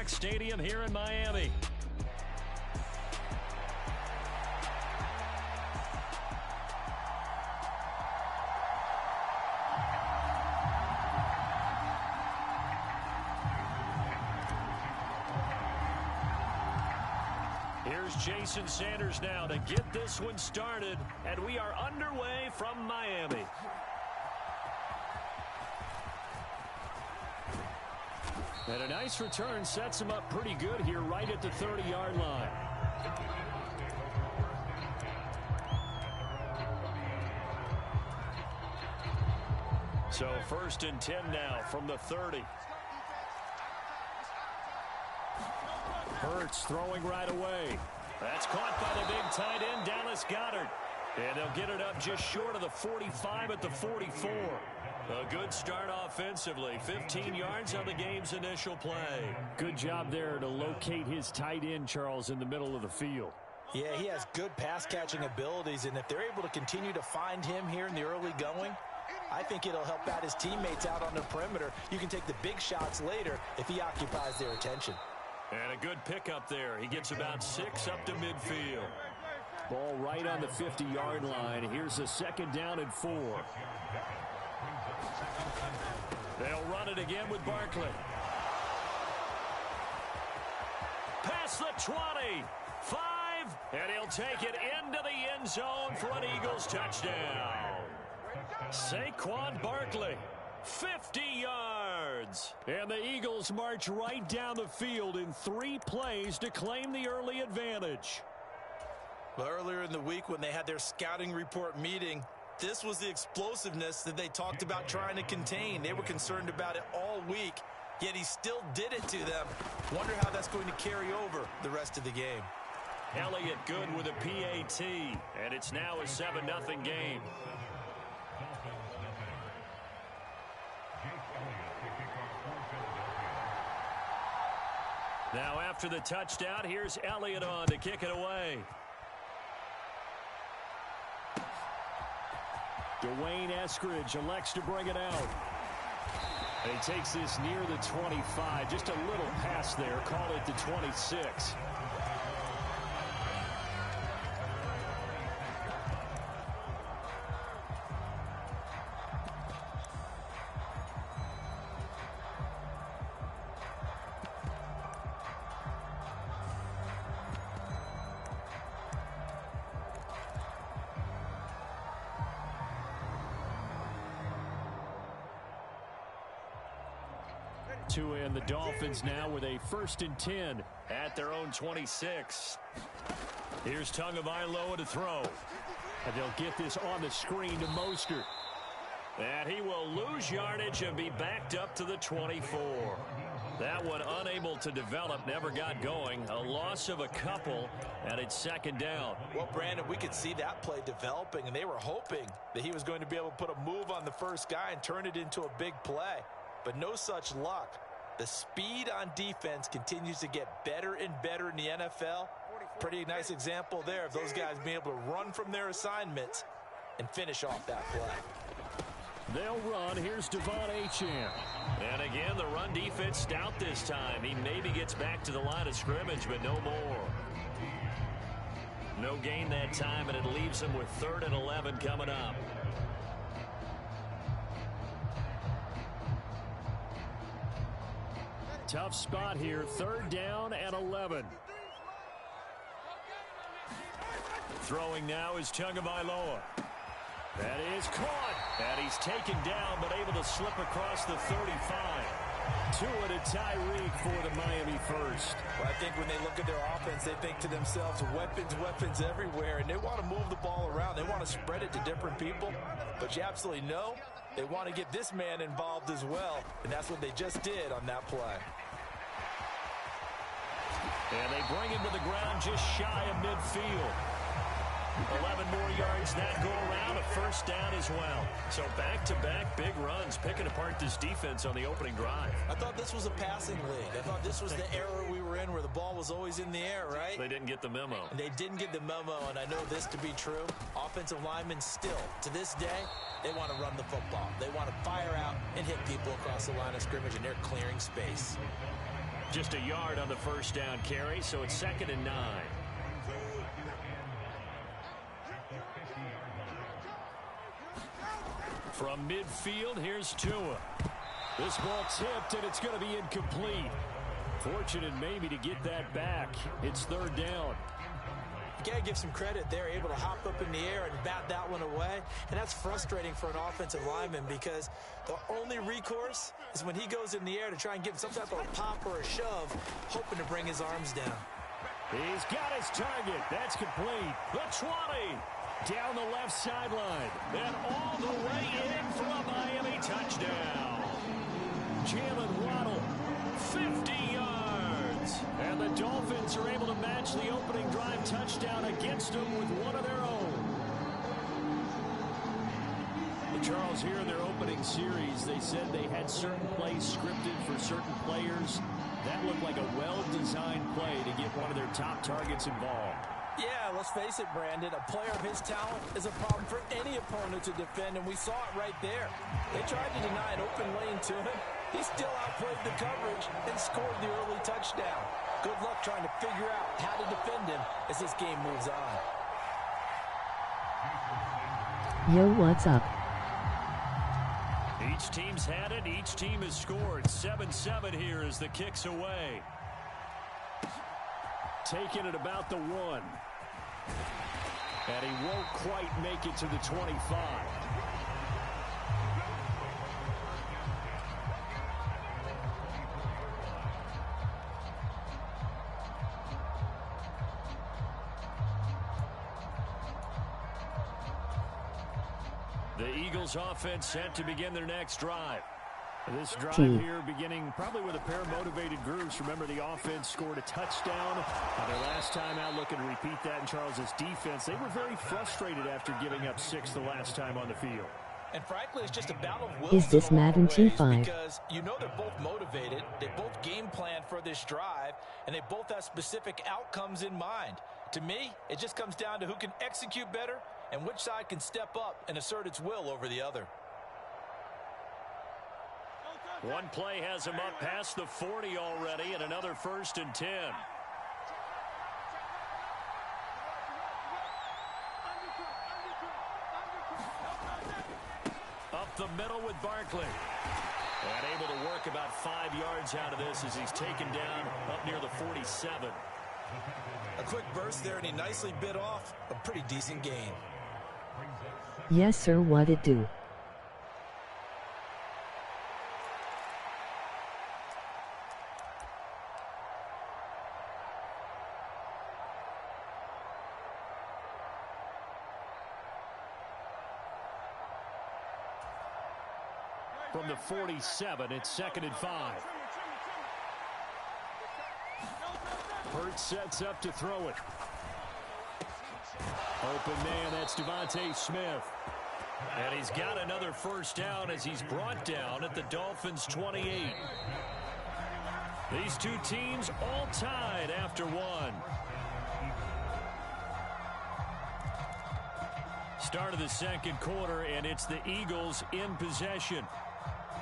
Park Stadium here in Miami. Here's Jason Sanders now to get this one started, and we are underway from Miami. And a nice return sets him up pretty good here right at the 30-yard line. So 1st and 10 now from the 30. Hurts throwing right away. That's caught by the big tight end, Dallas Goedert. And they'll get it up just short of the 45 at the 44. A good start offensively. 15 yards on the game's initial play. Good job there to locate his tight end, Charles, in the middle of the field. Yeah, he has good pass-catching abilities, and if they're able to continue to find him here in the early going, I think it'll help out his teammates out on the perimeter. You can take the big shots later if he occupies their attention. And a good pickup there. He gets about 6 up to midfield. Ball right on the 50-yard line. Here's a 2nd down and 4. They'll run it again with Barkley. Past the 20. 5. And he'll take it into the end zone for an Eagles touchdown. Saquon Barkley. 50 yards. And the Eagles march right down the field in 3 plays to claim the early advantage. Well, earlier in the week when they had their scouting report meeting, this was the explosiveness that they talked about trying to contain. They were concerned about it all week, yet he still did it to them. Wonder how that's going to carry over the rest of the game. Elliott good with a PAT, and it's now a 7-0 game. Now after the touchdown, here's Elliott on to kick it away. Dwayne Eskridge elects to bring it out. And he takes this near the 25. Just a little pass there. Call it the 26. And the Dolphins now with a 1st and 10 at their own 26. Here's Tagovailoa to throw. And they'll get this on the screen to Mostert. And he will lose yardage and be backed up to the 24. That one unable to develop, never got going. A loss of a couple, and it's 2nd down. Well, Brandon, we could see that play developing, and they were hoping that he was going to be able to put a move on the first guy and turn it into a big play. But no such luck. The speed on defense continues to get better and better in the NFL. Pretty nice example there of those guys being able to run from their assignments and finish off that play. They'll run. Here's Devon Achane. And again, the run defense stout this time. He maybe gets back to the line of scrimmage, but no more. No gain that time, and it leaves him with 3rd and 11 coming up. Tough spot here. 3rd down and 11. Throwing now is Tagovailoa. That is caught. And he's taken down, but able to slip across the 35. Tua to Tyreek for the Miami first. Well, I think when they look at their offense, they think to themselves, weapons everywhere, and they want to move the ball around. They want to spread it to different people, but you absolutely know they want to get this man involved as well, and that's what they just did on that play. And they bring him to the ground just shy of midfield. 11 more yards that go around, a 1st down as well. So back-to-back big runs, picking apart this defense on the opening drive. I thought this was a passing league. I thought this was the era we were in where the ball was always in the air, right? They didn't get the memo. And they didn't get the memo, and I know this to be true. Offensive linemen still, to this day, they want to run the football. They want to fire out and hit people across the line of scrimmage, and they're clearing space. just a yard on the first down carry, so it's 2nd and 9. From midfield, here's Tua. This ball tipped, and it's going to be incomplete. Fortunate maybe to get that back. It's 3rd down. You got to give some credit. They're able to hop up in the air and bat that one away. And that's frustrating for an offensive lineman because the only recourse is when he goes in the air to try and give him some type of a pop or a shove, hoping to bring his arms down. He's got his target. That's complete. The 20. Down the left sideline. And all the way in for a Miami touchdown. Jalen Waddle, 50 yards. And the Dolphins are able to match the opening drive touchdown against them with one of their own. Charles, here in their opening series, they said they had certain plays scripted for certain players. That looked like a well-designed play to get one of their top targets involved. Yeah, let's face it, Brandon. A player of his talent is a problem for any opponent to defend, and we saw it right there. They tried to deny an open lane to him. He still outplayed the coverage and scored the early touchdown. Good luck trying to figure out how to defend him as this game moves on. Yo, what's up? Each team's had it. Each team has scored. 7-7 here as the kick's away. Taking it about the 1. And he won't quite make it to the 25. The Eagles offense set to begin their next drive. This drive here beginning probably with a pair of motivated groups. Remember, the offense scored a touchdown their last time out. Looking to repeat that in Charles's defense. They were very frustrated after giving up 6 the last time on the field. And frankly, it's just a battle of wills. Is this Madden T5? Because you know they're both motivated. They both game plan for this drive, and they both have specific outcomes in mind. To me, it just comes down to who can execute better and which side can step up and assert its will over the other. One play has him up past the 40 already, and another 1st and 10. Up the middle with Barkley. And able to work about 5 yards out of this as he's taken down up near the 47. A quick burst there, and he nicely bit off a pretty decent gain. Yes, sir, what it do? From the 47, it's 2nd and 5. Hurts sets up to throw it. Open man, that's Devontae Smith. And he's got another 1st down as he's brought down at the Dolphins' 28. These two teams all tied after 1. Start of the 2nd quarter, and it's the Eagles in possession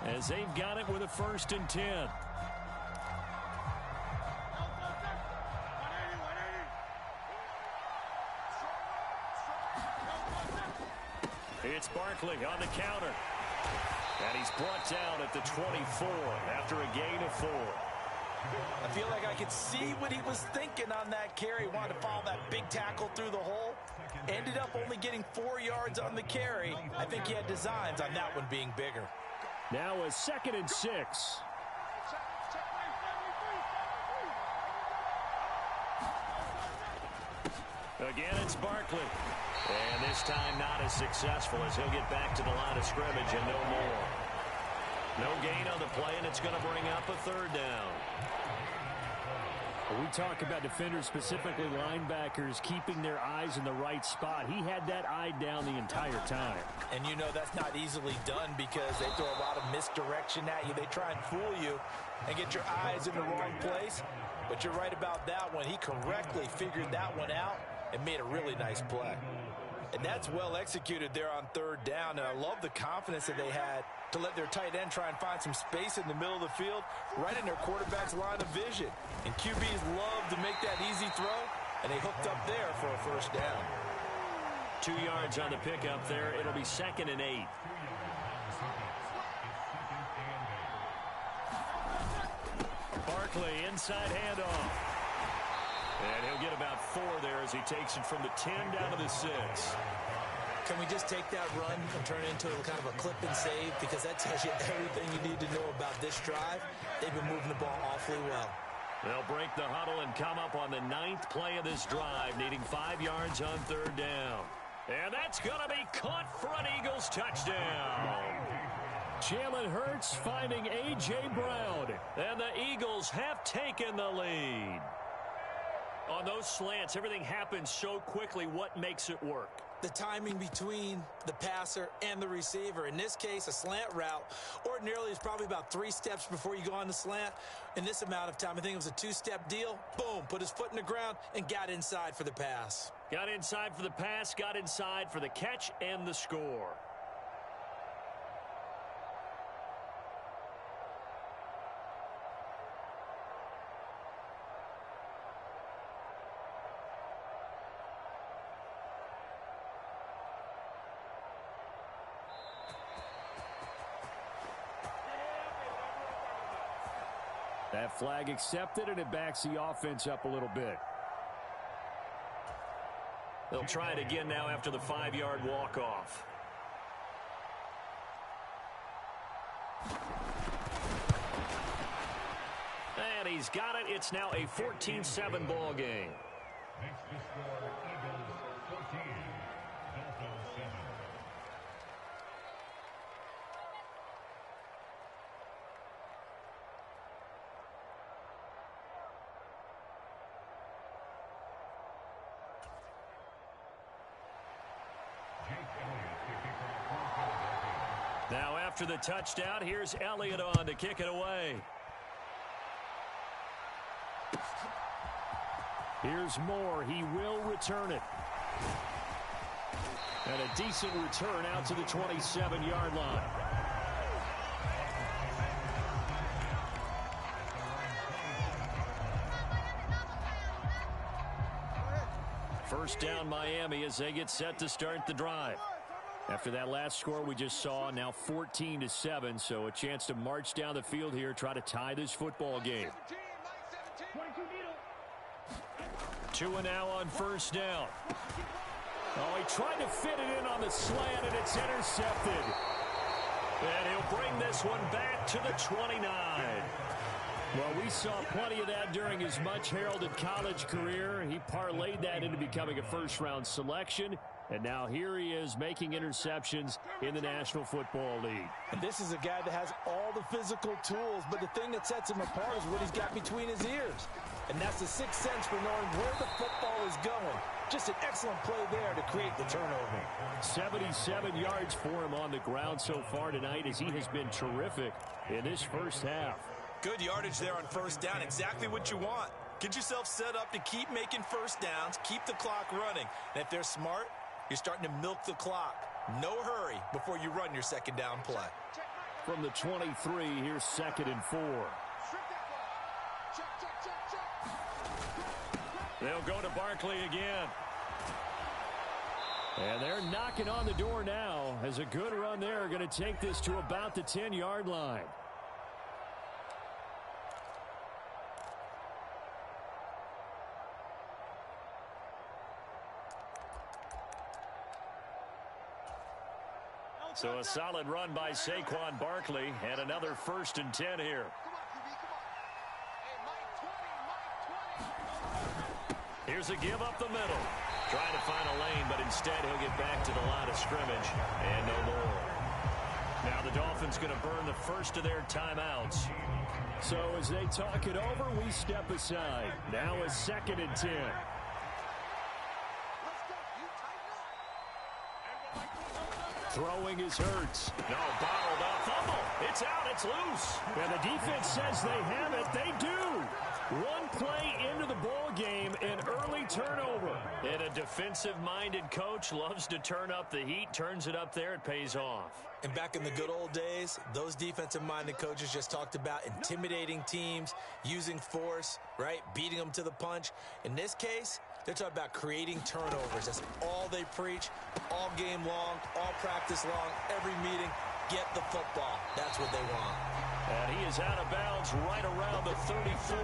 as they've got it with a 1st and 10. It's Barkley on the counter. And he's brought down at the 24 after a gain of 4. I feel like I could see what he was thinking on that carry. He wanted to follow that big tackle through the hole. Ended up only getting 4 yards on the carry. I think he had designs on that one being bigger. Now a 2nd and 6. Again, it's Barkley. And this time not as successful as he'll get back to the line of scrimmage and no more. No gain on the play, and it's going to bring up a 3rd down. We talk about defenders, specifically linebackers, keeping their eyes in the right spot. He had that eye down the entire time. And you know that's not easily done because they throw a lot of misdirection at you. They try and fool you and get your eyes in the wrong place. But you're right about that one. He correctly figured that one out and made a really nice play. And that's well executed there on third down. And I love the confidence that they had to let their tight end try and find some space in the middle of the field, right in their quarterback's line of vision. And QBs love to make that easy throw, and they hooked up there for a first down. 2 yards on the pickup there. It'll be 2nd and 8. Barkley, inside handoff. And he'll get about 4 there as he takes it from the 10 down to the 6. Can we just take that run and turn it into kind of a clip and save? Because that tells you everything you need to know about this drive. They've been moving the ball awfully well. They'll break the huddle and come up on the 9th play of this drive, needing 5 yards on third down. And that's going to be caught for an Eagles touchdown. Jalen Hurts finding A.J. Brown. And the Eagles have taken the lead. On those slants, everything happens so quickly. What makes it work? The timing between the passer and the receiver. In this case, a slant route ordinarily is probably about 3 steps before you go on the slant. In this amount of time, I think it was a 2-step deal. Boom, put his foot in the ground and got inside for the pass. Got inside for the pass, got inside for the catch and the score. That flag accepted, and it backs the offense up a little bit. They'll try it again now after the 5-yard walk-off. And he's got it. It's now a 14-7 ball game. Next to score, Eagles 14, Dolphins 7. Now after the touchdown, here's Elliott on to kick it away. Here's Moore. He will return it. And a decent return out to the 27-yard line. First down Miami as they get set to start the drive. After that last score we just saw, now 14-7, so a chance to march down the field here, try to tie this football game. 2 now on first down. Oh, he tried to fit it in on the slant, and it's intercepted. And he'll bring this one back to the 29. Well, we saw plenty of that during his much-heralded college career. He parlayed that into becoming a first-round selection. And now here he is making interceptions in the National Football League. And this is a guy that has all the physical tools, but the thing that sets him apart is what he's got between his ears. And that's the sixth sense for knowing where the football is going. Just an excellent play there to create the turnover. 77 yards for him on the ground so far tonight as he has been terrific in this first half. Good yardage there on first down. Exactly what you want. Get yourself set up to keep making first downs, keep the clock running. And if they're smart, you're starting to milk the clock. No hurry before you run your second down play. From the 23, here's 2nd and 4. They'll go to Barkley again. And they're knocking on the door now as a good run there. Going to take this to about the 10-yard line. So a solid run by Saquon Barkley and another 1st and 10 here. Here's a give up the middle. Trying to find a lane, but instead he'll get back to the line of scrimmage and no more. Now the Dolphins going to burn the first of their timeouts. So as they talk it over, we step aside. Now a 2nd and 10. Throwing is Hurts. No, bottled up. Fumble. It's out. It's loose. And the defense says they have it. They do. One play into the ball game, an early turnover. And a defensive-minded coach loves to turn up the heat, turns it up there, it pays off. And back in the good old days, those defensive-minded coaches just talked about intimidating teams, using force, right, beating them to the punch. In this case, they're talking about creating turnovers. That's all they preach, all game long, all practice long, every meeting. Get the football. That's what they want. And he is out of bounds right around the 34.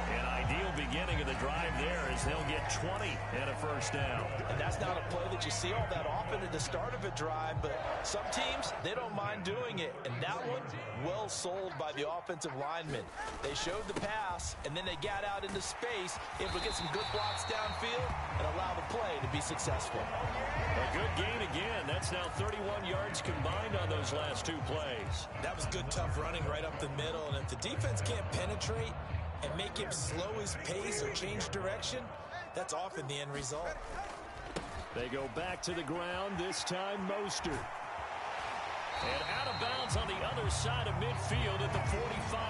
An ideal beginning of the drive there as they'll get 20 and a first down. And that's not a play that you see all that often at the start of a drive, but some teams, they don't mind doing it. And that one, well sold by the offensive lineman. They showed the pass, and then they got out into space, able to get some good blocks downfield and allow the play to be successful. A good gain again. That's now 31 yards combined on those last two plays. That was good, tough running right up the middle. And if the defense can't penetrate and make him slow his pace or change direction, that's often the end result. They go back to the ground, this time Mostert. And out of bounds on the other side of midfield at the 45.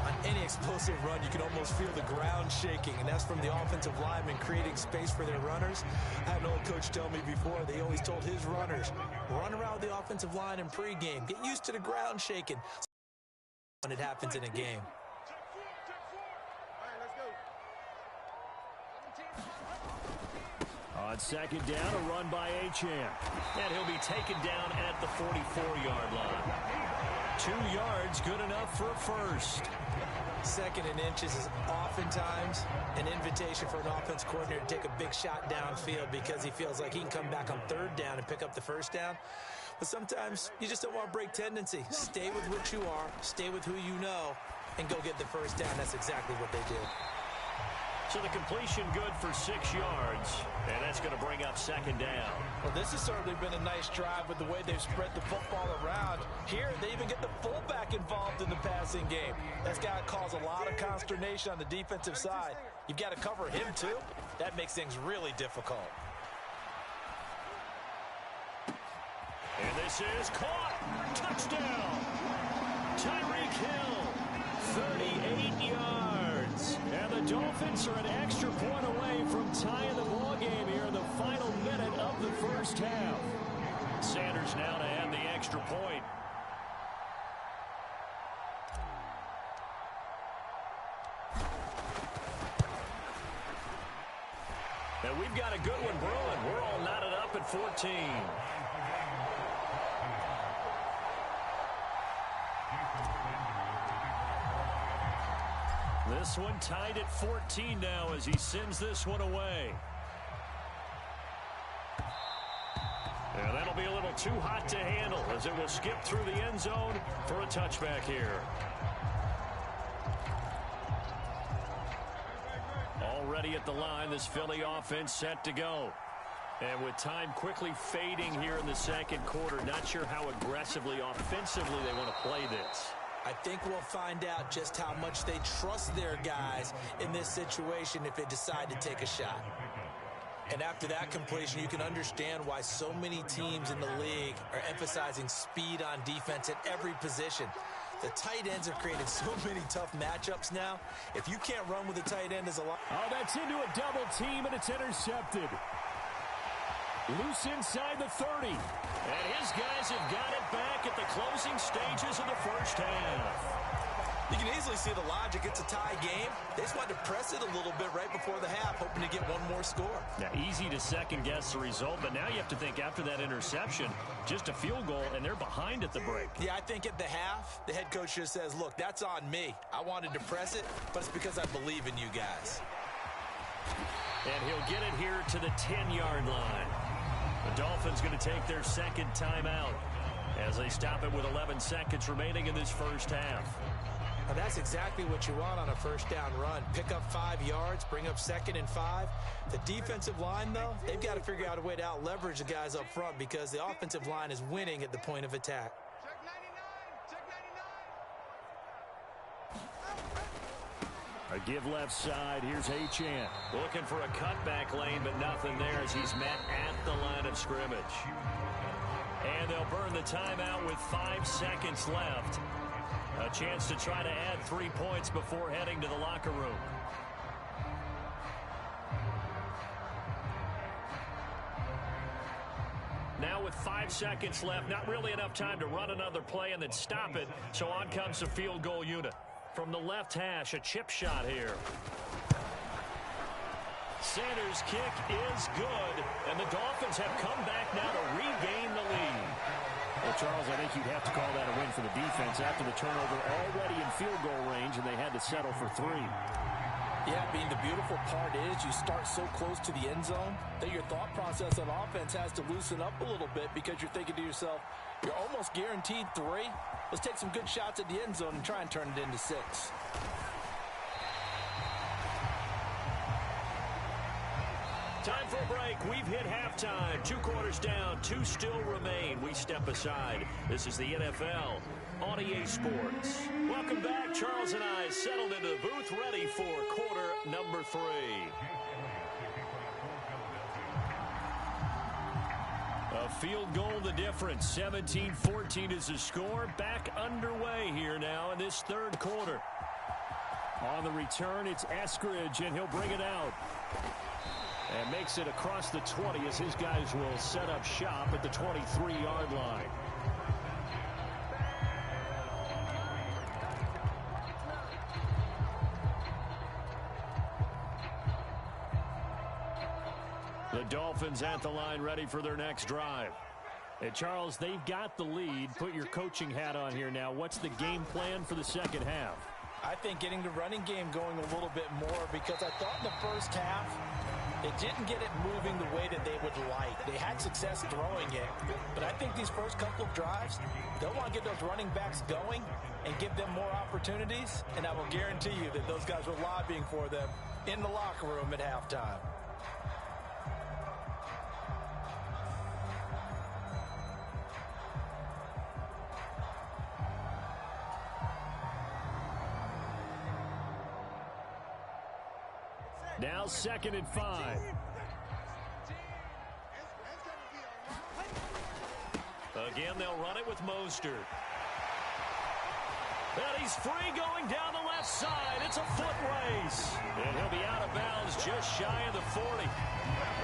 On any explosive run, you can almost feel the ground shaking, and that's from the offensive lineman creating space for their runners. I had an old coach tell me before, they always told his runners, run around the offensive line in pregame. Get used to the ground shaking when it happens in a game. On second down, a run by Achane. And he'll be taken down at the 44-yard line. 2 yards, good enough for a first. Second and inches is oftentimes an invitation for an offense coordinator to take a big shot downfield because he feels like he can come back on third down and pick up the first down. But sometimes you just don't want to break tendency. Stay with what you are, stay with who you know, and go get the first down. That's exactly what they did. So the completion good for 6 yards, and that's going to bring up second down. Well, this has certainly been a nice drive with the way they've spread the football around. Here, they even get the fullback involved in the passing game. That's got to cause a lot of consternation on the defensive side. You've got to cover him, too. That makes things really difficult. And this is caught. Touchdown. Tyreek Hill, 38 yards. And the Dolphins are an extra point away from tying the ball game here in the final minute of the first half. Sanders now to add the extra point. And we've got a good one brewing. We're all knotted up at 14. This one tied at 14 now as he sends this one away. And that'll be a little too hot to handle as it will skip through the end zone for a touchback here. Already at the line, this Philly offense set to go. And with time quickly fading here in the second quarter, not sure how aggressively, offensively they want to play this. I think we'll find out just how much they trust their guys in this situation if they decide to take a shot. And after that completion, you can understand why so many teams in the league are emphasizing speed on defense at every position. The tight ends have created so many tough matchups now. If you can't run with a tight end as a lot. Oh, that's into a double team, and it's intercepted. Loose inside the 30. And his guys have got it back at the closing stages of the first half. You can easily see the logic. It's a tie game. They just wanted to press it a little bit right before the half, hoping to get one more score. Now, easy to second-guess the result, but now you have to think after that interception, just a field goal, and they're behind at the break. Yeah, I think at the half, the head coach just says, look, that's on me. I wanted to press it, but it's because I believe in you guys. And he'll get it here to the 10-yard line. The Dolphins going to take their second timeout as they stop it with 11 seconds remaining in this first half. Now that's exactly what you want on a first down run. Pick up 5 yards, bring up 2nd and 5. The defensive line, though, they've got to figure out a way to out-leverage the guys up front because the offensive line is winning at the point of attack. A give left side. Here's Achane. Looking for a cutback lane, but nothing there as he's met at the line of scrimmage. And they'll burn the timeout with 5 seconds left. A chance to try to add 3 points before heading to the locker room. Now with 5 seconds left, not really enough time to run another play and then stop it. So on comes the field goal unit. From the left hash, a chip shot here. Sanders' kick is good, and the Dolphins have come back now to regain the lead. Well, Charles, I think you'd have to call that a win for the defense after the turnover already in field goal range, and they had to settle for 3. Yeah, the beautiful part is you start so close to the end zone that your thought process on offense has to loosen up a little bit because you're thinking to yourself, you're almost guaranteed 3. Let's take some good shots at the end zone and try and turn it into 6. Time for a break. We've hit halftime. 2 quarters down. 2 still remain. We step aside. This is the NFL on EA Sports. Welcome back. Charles and I settled into the booth, ready for quarter number 3. A field goal the difference. 17-14 is the score. Back underway here now in this third quarter. On the return, it's Eskridge, and he'll bring it out. And makes it across the 20 as his guys will set up shop at the 23-yard line. The Dolphins at the line ready for their next drive. And Charles, they've got the lead. Put your coaching hat on here now. What's the game plan for the second half? I think getting the running game going a little bit more because I thought in the first half they didn't get it moving the way that they would like. They had success throwing it, but I think these first couple of drives, they'll want to get those running backs going and give them more opportunities, and I will guarantee you that those guys were lobbying for them in the locker room at halftime. Now 2nd and 5. Again, they'll run it with Mostert. And he's free going down the left side. It's a foot race. And he'll be out of bounds just shy of the 40.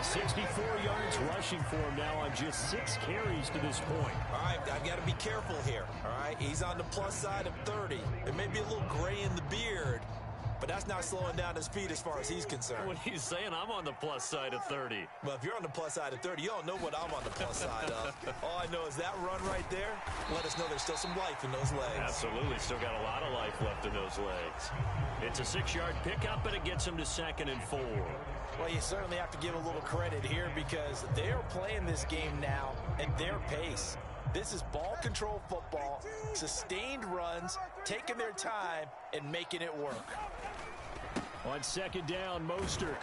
64 yards rushing for him now on just 6 carries to this point. All right, I've got to be careful here. All right, he's on the plus side of 30. It may be a little gray in the beard, but that's not slowing down his speed as far as he's concerned. What he's saying, I'm on the plus side of 30. Well, if you're on the plus side of 30, you don't know what I'm on the plus side of. All I know is that run right there let us know there's still some life in those legs. Absolutely, still got a lot of life left in those legs. It's a 6-yard pickup, and it gets him to 2nd and 4. Well, you certainly have to give a little credit here because they're playing this game now at their pace. This is ball control football, sustained runs, taking their time, and making it work. On 2nd down, Mostert.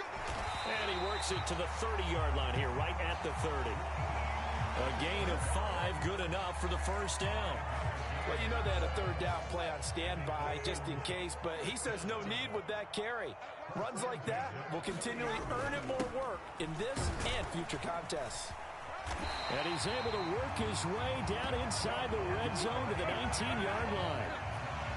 And he works it to the 30-yard line here, right at the 30. A gain of 5, good enough for the first down. Well, you know they had a 3rd down play on standby just in case, but he says no need with that carry. Runs like that will continually earn him more work in this and future contests. And he's able to work his way down inside the red zone to the 19-yard line.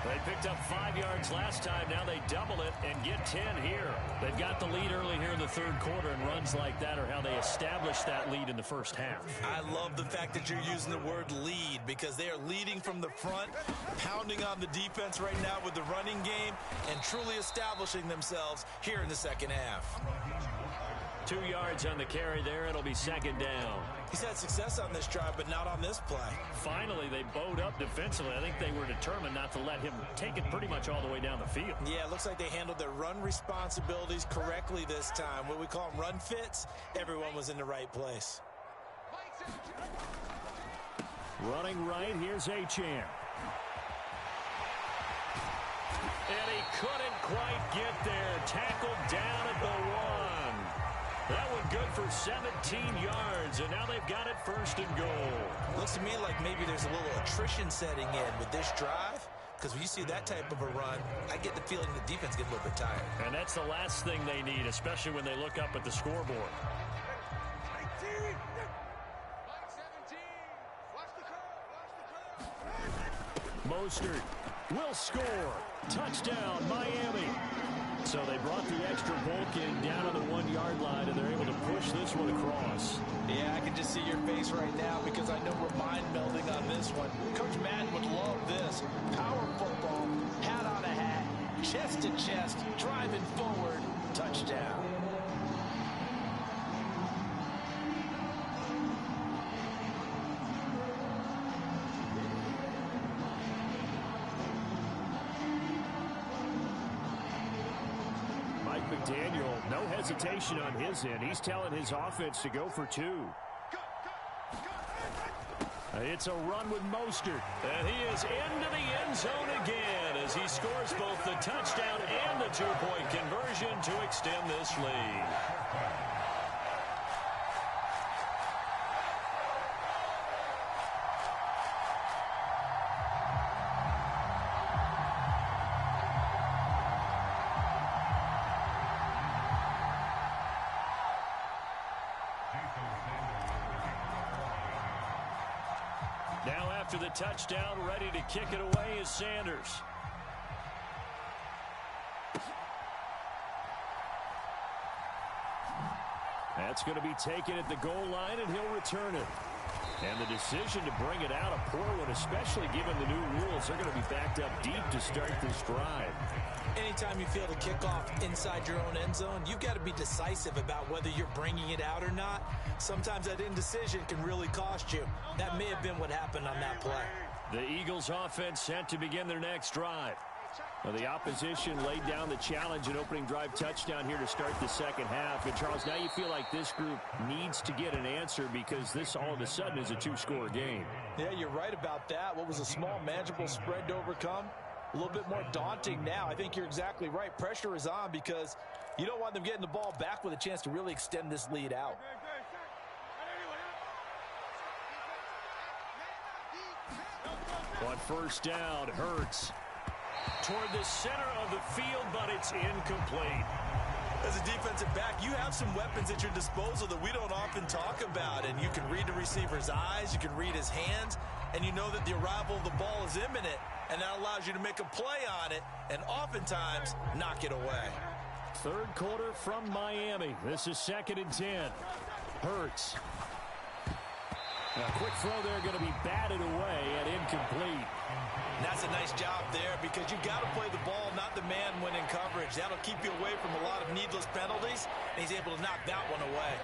They picked up 5 yards last time. Now they double it and get 10 here. They've got the lead early here in the third quarter, and runs like that are how they established that lead in the first half. I love the fact that you're using the word lead because they are leading from the front, pounding on the defense right now with the running game, and truly establishing themselves here in the second half. 2 yards on the carry there. It'll be 2nd down. He's had success on this drive, but not on this play. Finally, they bowed up defensively. I think they were determined not to let him take it pretty much all the way down the field. Yeah, it looks like they handled their run responsibilities correctly this time. What we call them run fits, everyone was in the right place. Running right, here's Achane. And he couldn't quite get there. Tackled down at the 1. That one good for 17 yards, and now they've got it 1st and goal. Looks to me like maybe there's a little attrition setting in with this drive, because when you see that type of a run, I get the feeling the defense gets a little bit tired. And that's the last thing they need, especially when they look up at the scoreboard. Mostert will score. Touchdown, Miami. So they brought the extra bulk in down on the 1-yard line, and they're able to push this one across. Yeah, I can just see your face right now because I know we're mind melding on this one. Coach Madden would love this. Power football, hat on a hat, chest to chest, driving forward, touchdown. McDaniel, no hesitation on his end. He's telling his offense to go for 2. It's a run with Mostert. And he is into the end zone again as he scores both the touchdown and the 2-point conversion to extend this lead. Now after the touchdown, ready to kick it away is Sanders. That's going to be taken at the goal line, and he'll return it. And the decision to bring it out, a poor one, especially given the new rules. They're going to be backed up deep to start this drive. Anytime you feel the kickoff inside your own end zone, you've got to be decisive about whether you're bringing it out or not. Sometimes that indecision can really cost you. That may have been what happened on that play. The Eagles offense set to begin their next drive. Well, the opposition laid down the challenge and opening drive touchdown here to start the second half. And, Charles, now you feel like this group needs to get an answer because this all of a sudden is a 2-score game. Yeah, you're right about that. What was a small, manageable spread to overcome? A little bit more daunting now. I think you're exactly right. Pressure is on because you don't want them getting the ball back with a chance to really extend this lead out. On first down, Hurts toward the center of the field, but it's incomplete. As a defensive back, you have some weapons at your disposal that we don't often talk about, and you can read the receiver's eyes, you can read his hands, and you know that the arrival of the ball is imminent, and that allows you to make a play on it and oftentimes knock it away. Third quarter from Miami. This is 2nd and 10. Hurts. A quick throw there going to be batted away and incomplete. That's a nice job there because you've got to play the ball, not the man when in coverage. That'll keep you away from a lot of needless penalties, and he's able to knock that one away.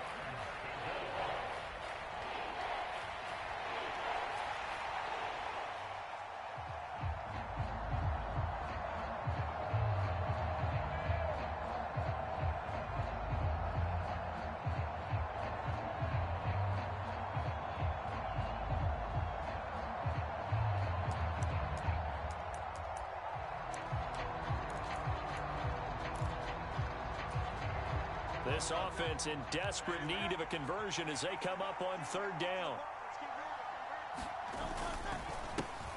This offense in desperate need of a conversion as they come up on 3rd down.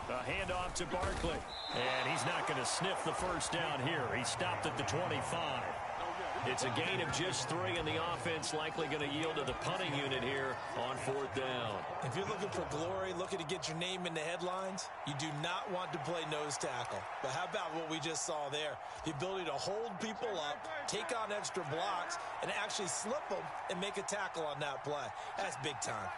A handoff to Barkley. And he's not going to sniff the first down here. He stopped at the 25. It's a gain of just 3, and the offense likely going to yield to the punting unit here on 4th down. If you're looking for glory, looking to get your name in the headlines, you do not want to play nose tackle. But how about what we just saw there? The ability to hold people up, take on extra blocks, and actually slip them and make a tackle on that play. That's big time.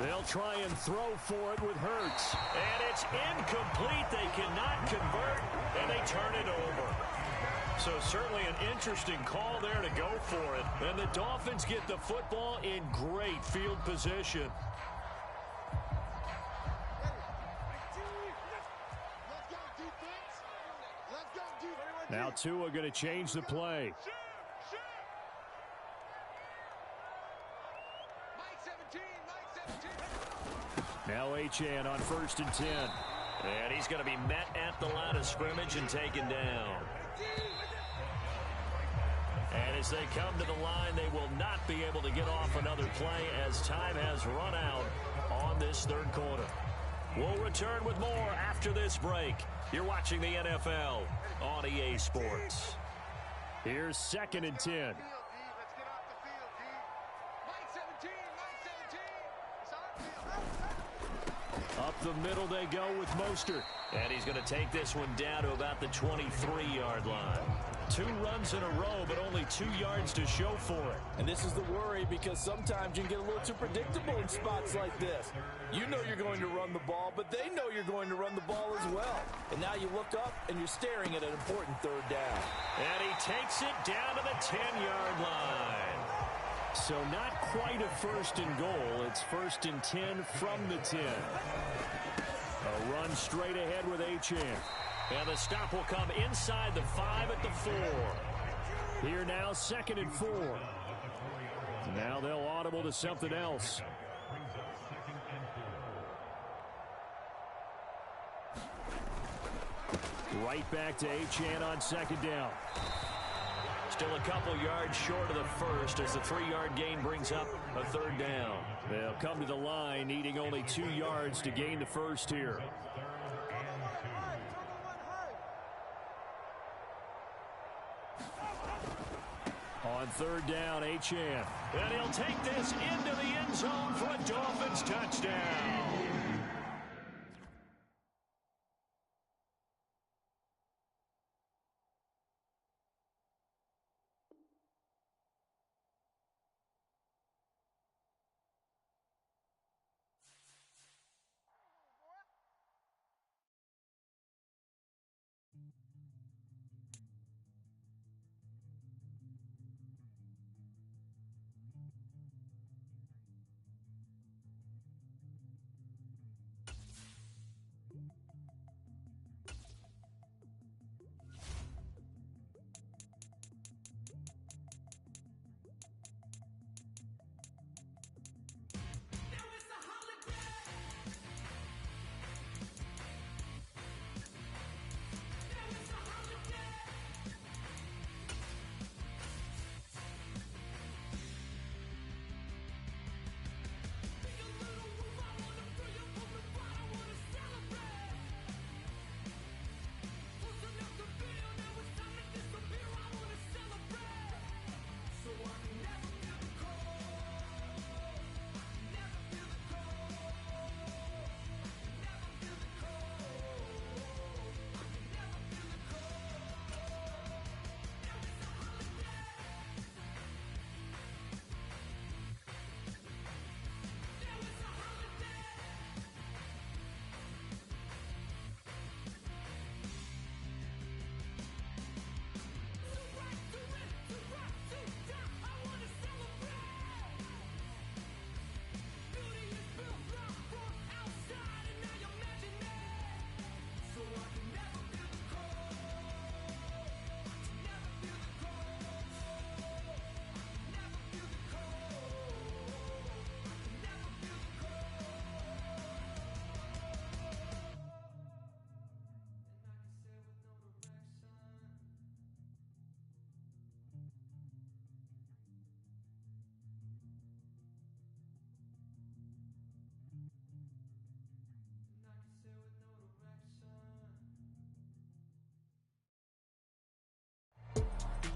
They'll try and throw for it with Hurts. And it's incomplete. They cannot convert, and they turn it over. So certainly an interesting call there to go for it. And the Dolphins get the football in great field position. Now Tua going to change the play. Now Achane on 1st and 10. And he's going to be met at the line of scrimmage and taken down. And as they come to the line, they will not be able to get off another play as time has run out on this 3rd quarter. We'll return with more after this break. You're watching the NFL on EA Sports. Here's 2nd and 10. Up the middle they go with Mostert. And he's going to take this one down to about the 23-yard line. 2 runs in a row, but only 2 yards to show for it. And this is the worry, because sometimes you can get a little too predictable in spots like this. You know you're going to run the ball, but they know you're going to run the ball as well. And now you look up, and you're staring at an important 3rd down. And he takes it down to the 10-yard line. So not quite a 1st and goal. It's 1st and 10 from the 10. A run straight ahead with Achane. And the stop will come inside the 5 at the 4. Here now, 2nd and 4. Now they'll audible to something else. Right back to Achane on 2nd down. Still a couple yards short of the 1st as the 3-yard gain brings up a 3rd down. They'll come to the line needing only 2 yards to gain the 1st here. On 3rd down, Achane. And he'll take this into the end zone for a Dolphins touchdown.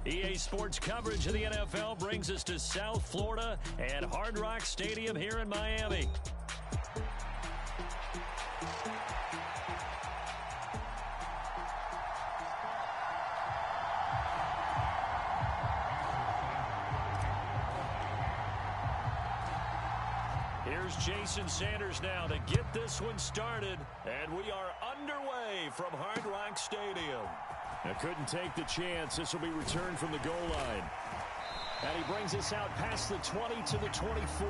EA Sports coverage of the NFL brings us to South Florida and Hard Rock Stadium here in Miami. Here's Jason Sanders now to get this one started, and we are underway from Hard Rock Stadium. Now couldn't take the chance. This will be returned from the goal line. And he brings us out past the 20 to the 24.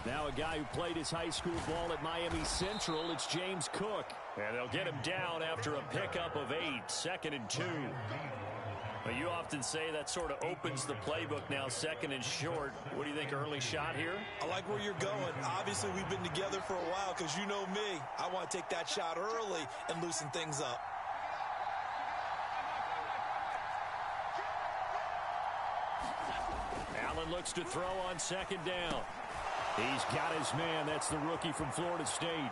Now a guy who played his high school ball at Miami Central, it's James Cook. And they'll get him down after a pickup of 8, 2nd and 2. Well, you often say that sort of opens the playbook now, 2nd and short. What do you think, early shot here? I like where you're going. Obviously, we've been together for a while because you know me. I want to take that shot early and loosen things up. Allen looks to throw on second down. He's got his man. That's the rookie from Florida State.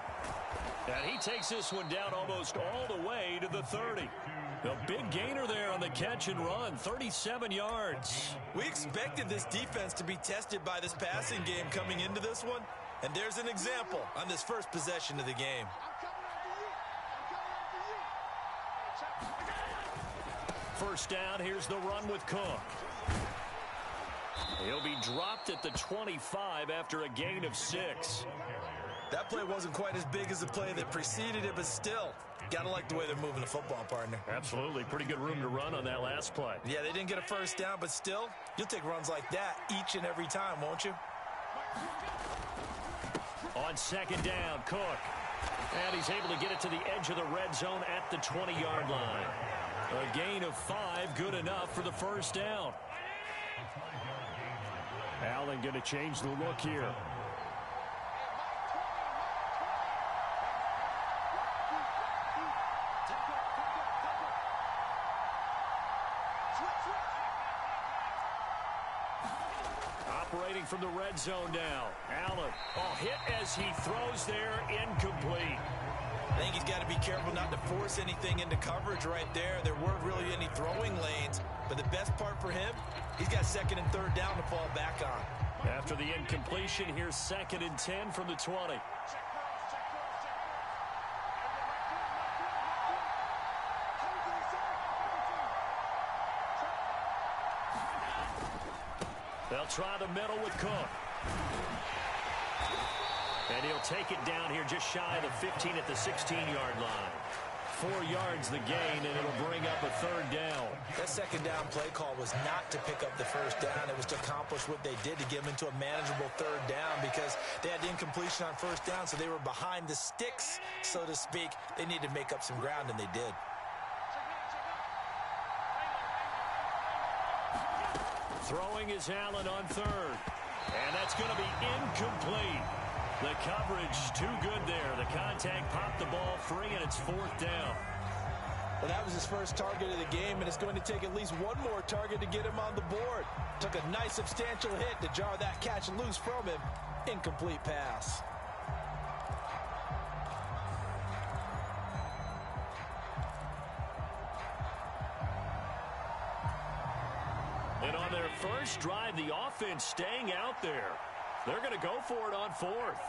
And he takes this one down almost all the way to the 30. A big gainer there on the catch and run, 37 yards. We expected this defense to be tested by this passing game coming into this one. And there's an example on this first possession of the game. First down, here's the run with Cook. He'll be dropped at the 25 after a gain of 6. That play wasn't quite as big as the play that preceded it, but still, gotta like the way they're moving the football, partner. Absolutely. Pretty good room to run on that last play. Yeah, they didn't get a first down, but still, you'll take runs like that each and every time, won't you? On second down, Cook. And he's able to get it to the edge of the red zone at the 20-yard line. A gain of 5, good enough for the first down. Allen going to change the look here. Operating from the red zone now. Allen, hit as he throws there, incomplete. I think he's got to be careful not to force anything into coverage right there. There weren't really any throwing lanes, but the best part for him, he's got second and third down to fall back on. After the incompletion, here's second and 10 from the 20. They'll try the middle with Cook. And he'll take it down here just shy of the 15 at the 16-yard line. 4 yards the gain, and it'll bring up a third down. That second down play call was not to pick up the first down. It was to accomplish what they did to get them into a manageable third down because they had the incompletion on first down, so they were behind the sticks, so to speak. They needed to make up some ground, and they did. Throwing is Allen on third. And that's going to be incomplete. The coverage too good there. The contact popped the ball free, and it's fourth down. Well, that was his first target of the game, and it's going to take at least one more target to get him on the board. Took a nice substantial hit to jar that catch loose from him. Incomplete pass. And on their first drive, the offense staying out there. They're going to go for it on fourth.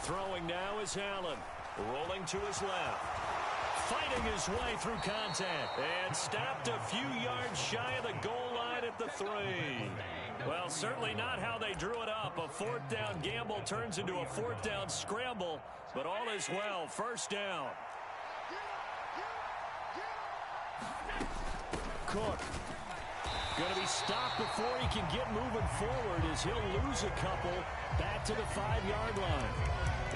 Throwing now is Allen. Rolling to his left. Fighting his way through contact. And stopped a few yards shy of the goal line at the 3. Well, certainly not how they drew it up. A fourth down gamble turns into a fourth down scramble. But all is well. First down. Cook going to be stopped before he can get moving forward as he'll lose a couple back to the 5-yard line.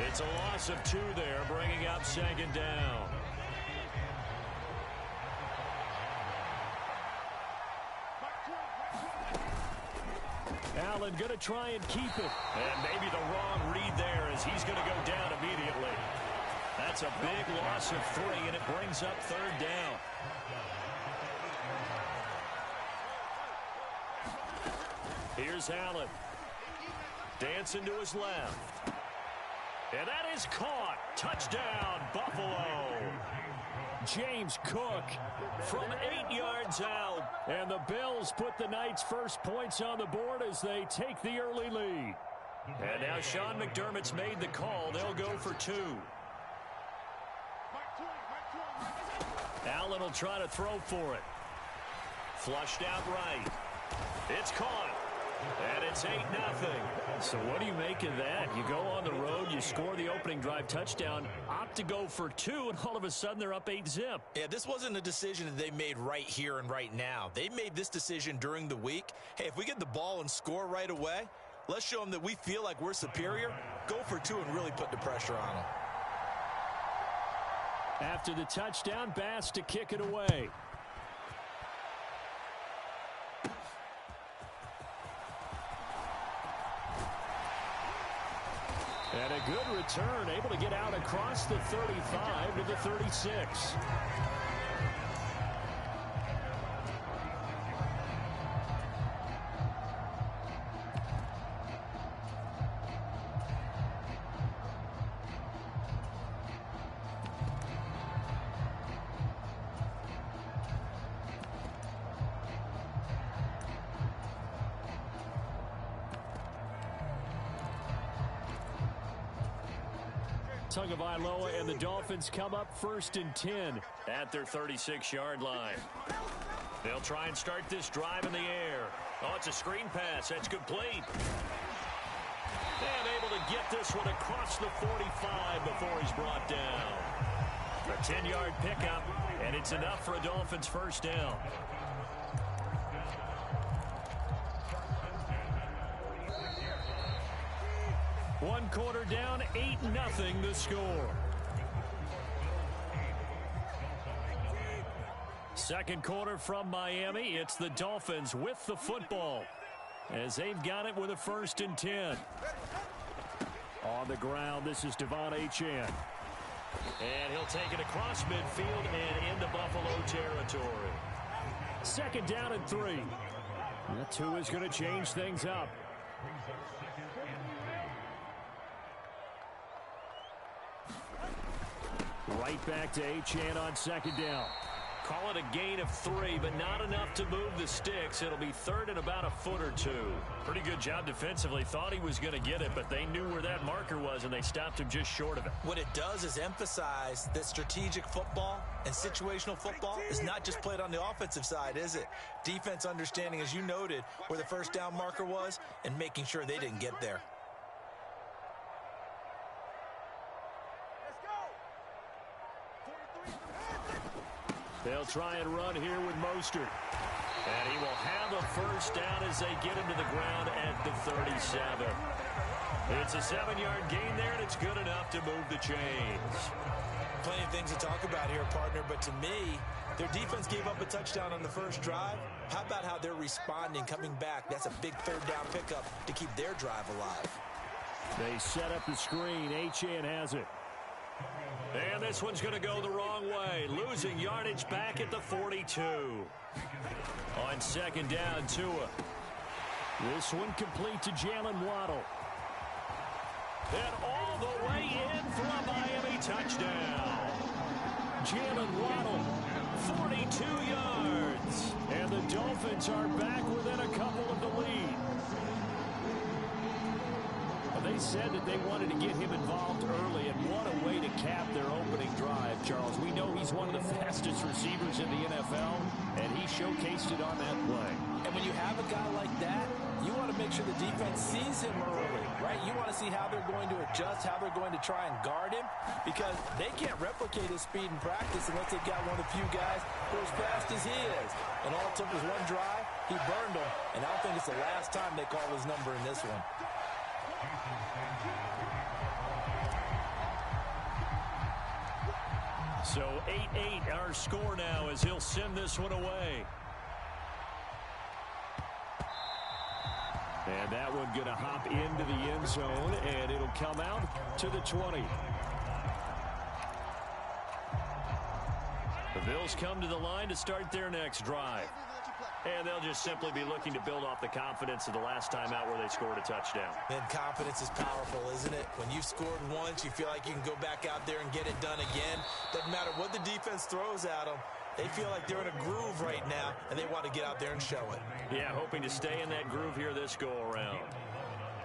It's a loss of 2 there, bringing up second down. Allen going to try and keep it. And maybe the wrong read there as he's going to go down immediately. That's a big loss of 3, and it brings up third down. Here's Allen. Dancing to his left. And that is caught. Touchdown, Buffalo. James Cook from 8 yards out. And the Bills put the Knights' first points on the board as they take the early lead. And now Sean McDermott's made the call. They'll go for 2. Allen will try to throw for it. Flushed out right. It's caught. And it's 8-0. So what do you make of that? You go on the road, you score the opening drive touchdown, opt to go for 2, and all of a sudden they're up 8-zip. Yeah, this wasn't a decision that they made right here and right now. They made this decision during the week. Hey, if we get the ball and score right away, let's show them that we feel like we're superior. Go for 2 and really put the pressure on them. After the touchdown, Bass to kick it away. And a good return, able to get out across the 35 to the 36. Tagovailoa and the Dolphins come up 1st and 10 at their 36-yard line. They'll try and start this drive in the air. Oh, it's a screen pass. That's complete. And able to get this one across the 45 before he's brought down. A 10-yard pickup, and it's enough for a Dolphins first down. One quarter down, 8-0 the score. Second quarter from Miami. It's the Dolphins with the football as they've got it with a 1st and 10. On the ground, this is Devon Achane. And he'll take it across midfield and into Buffalo territory. 2nd down and 3. That 2 is going to change things up. Right back to Achane on 2nd down. Call it a gain of 3, but not enough to move the sticks. It'll be 3rd and about a foot or 2. Pretty good job defensively. Thought he was going to get it, but they knew where that marker was, and they stopped him just short of it. What it does is emphasize that strategic football and situational football is not just played on the offensive side, is it? Defense understanding, as you noted, where the first down marker was and making sure they didn't get there. They'll try and run here with Mostert. And he will have a first down as they get him to the ground at the 37. It's a 7-yard gain there, and it's good enough to move the chains. Plenty of things to talk about here, partner, but to me, their defense gave up a touchdown on the first drive. How about how they're responding, coming back? That's a big 3rd down pickup to keep their drive alive. They set up the screen. Achane has it. And this one's going to go the wrong way. Losing yardage back at the 42. On 2nd down, Tua. This one complete to Jalen Waddle. And all the way in for a Miami touchdown. Jalen Waddle, 42 yards. And the Dolphins are back within a couple of the lead. They said that they wanted to get him involved early, and what a way to cap their opening drive, Charles. We know he's one of the fastest receivers in the NFL, and he showcased it on that play. And when you have a guy like that, you want to make sure the defense sees him early, right? You want to see how they're going to adjust, how they're going to try and guard him, because they can't replicate his speed in practice unless they've got one of the few guys who are as fast as he is. And all it took was one drive, he burned them, and I don't think it's the last time they call his number in this one. So 8-8 our score now as he'll send this one away. And that one going to hop into the end zone, and it'll come out to the 20. The Bills come to the line to start their next drive. And they'll just simply be looking to build off the confidence of the last time out where they scored a touchdown. And confidence is powerful, isn't it? When you've scored once, you feel like you can go back out there and get it done again. Doesn't matter what the defense throws at them. They feel like they're in a groove right now, and they want to get out there and show it. Yeah, hoping to stay in that groove here this go-around.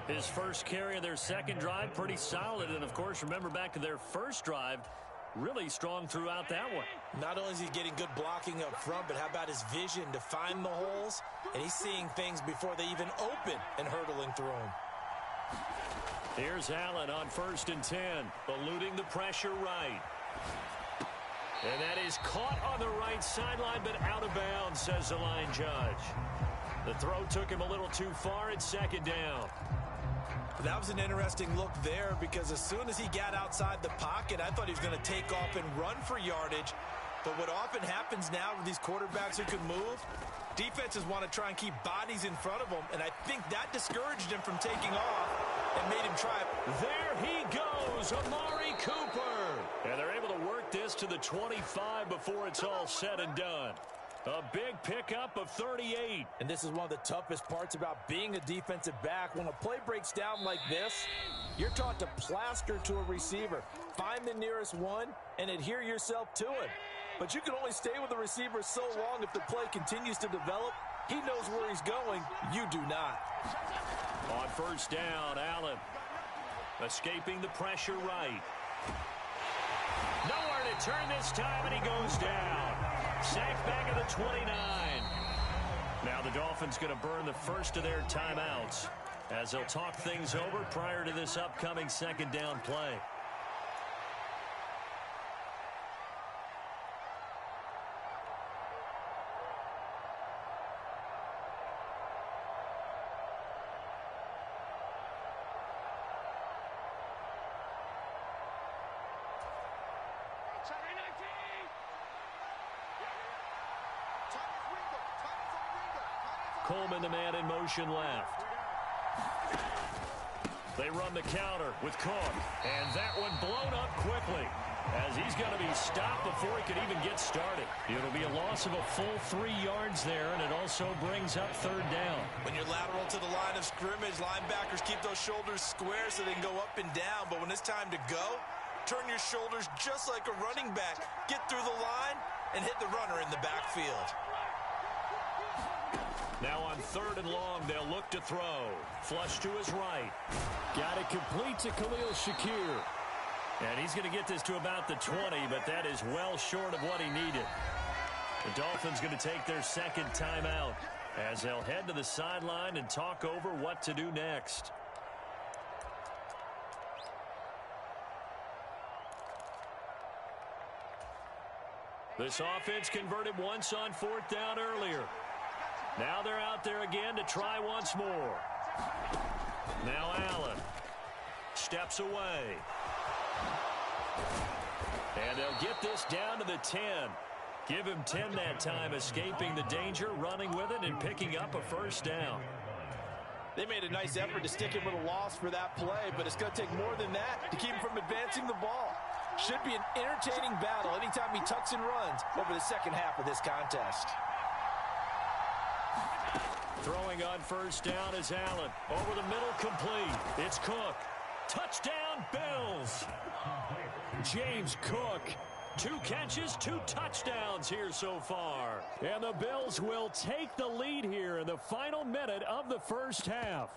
His first carry of their second drive, pretty solid. And, of course, remember back to their first drive, really strong throughout that one. Not only is he getting good blocking up front, but how about his vision to find the holes? And he's seeing things before they even open and hurtling through them. Here's Allen on 1st and 10, eluding the pressure right. And that is caught on the right sideline, but out of bounds, says the line judge. The throw took him a little too far at 2nd down. That was an interesting look there because as soon as he got outside the pocket, I thought he was going to take off and run for yardage. But what often happens now with these quarterbacks who can move, defenses want to try and keep bodies in front of them, and I think that discouraged him from taking off and made him try. There he goes, Amari Cooper. And they're able to work this to the 25 before it's all said and done. A big pickup of 38. And this is one of the toughest parts about being a defensive back. When a play breaks down like this, you're taught to plaster to a receiver. Find the nearest one and adhere yourself to it. But you can only stay with the receiver so long if the play continues to develop. He knows where he's going. You do not. On 1st down, Allen escaping the pressure right. Nowhere to turn this time, and he goes down. Sacked back at the 29. Now the Dolphins going to burn the first of their timeouts as they'll talk things over prior to this upcoming second down play. Coleman, the man in motion left. They run the counter with Cook, and that one blown up quickly as he's going to be stopped before he could even get started. It'll be a loss of a full 3 yards there, and it also brings up third down. When you're lateral to the line of scrimmage, linebackers keep those shoulders square so they can go up and down, but when it's time to go, turn your shoulders just like a running back. Get through the line and hit the runner in the backfield. Now on third and long, they'll look to throw. Flush to his right. Got it complete to Khalil Shakir. And he's going to get this to about the 20, but that is well short of what he needed. The Dolphins going to take their second timeout as they'll head to the sideline and talk over what to do next. This offense converted once on fourth down earlier. Now they're out there again to try once more. Now Allen steps away. And they'll get this down to the 10. Give him 10 that time, escaping the danger, running with it, and picking up a first down. They made a nice effort to stick him with a loss for that play, but it's going to take more than that to keep him from advancing the ball. Should be an entertaining battle anytime he tucks and runs over the second half of this contest. Throwing on first down is Allen. Over the middle, complete. It's Cook. Touchdown, Bills. James Cook. 2 catches, 2 touchdowns here so far. And the Bills will take the lead here in the final minute of the first half.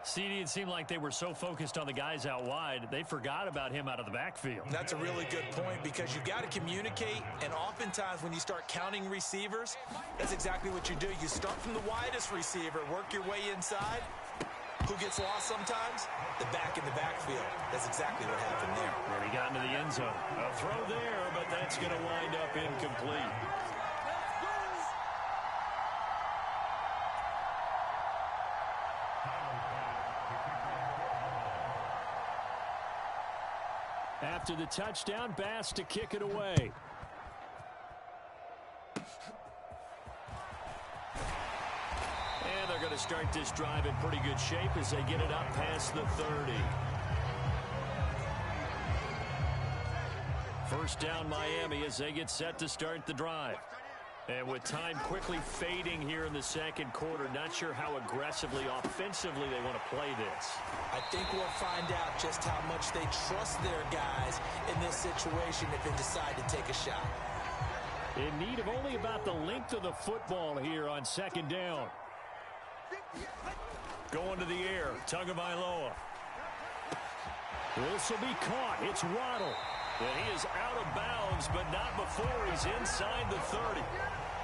CD, it seemed like they were so focused on the guys out wide, they forgot about him out of the backfield. That's a really good point because you got to communicate, and oftentimes when you start counting receivers, that's exactly what you do. You start from the widest receiver, work your way inside. Who gets lost sometimes? The back in the backfield. That's exactly what happened there. And he got into the end zone. A throw there, but that's going to wind up incomplete. After the touchdown, Bass to kick it away. And they're going to start this drive in pretty good shape as they get it up past the 30. First down Miami as they get set to start the drive. And with time quickly fading here in the second quarter, not sure how aggressively, offensively they want to play this. I think we'll find out just how much they trust their guys in this situation if they decide to take a shot. In need of only about the length of the football here on second down. Going to the air, Tagovailoa. This will be caught. It's Waddle. And he is out of bounds, but not before he's inside the 30.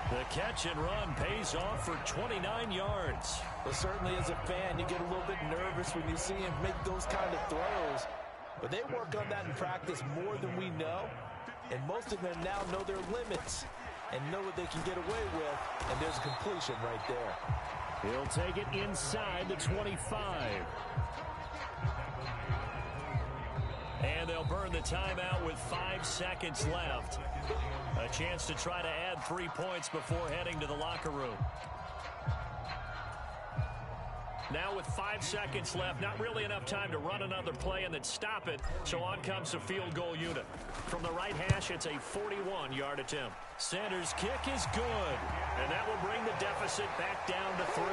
The catch and run pays off for 29 yards. Well, certainly as a fan, you get a little bit nervous when you see him make those kind of throws. But they work on that in practice more than we know. And most of them now know their limits and know what they can get away with. And there's a completion right there. He'll take it inside the 25. And they'll burn the timeout with 5 seconds left. A chance to try to add 3 points before heading to the locker room. Now with 5 seconds left, not really enough time to run another play and then stop it. So on comes the field goal unit. From the right hash, it's a 41-yard attempt. Sanders' kick is good. And that will bring the deficit back down to 3.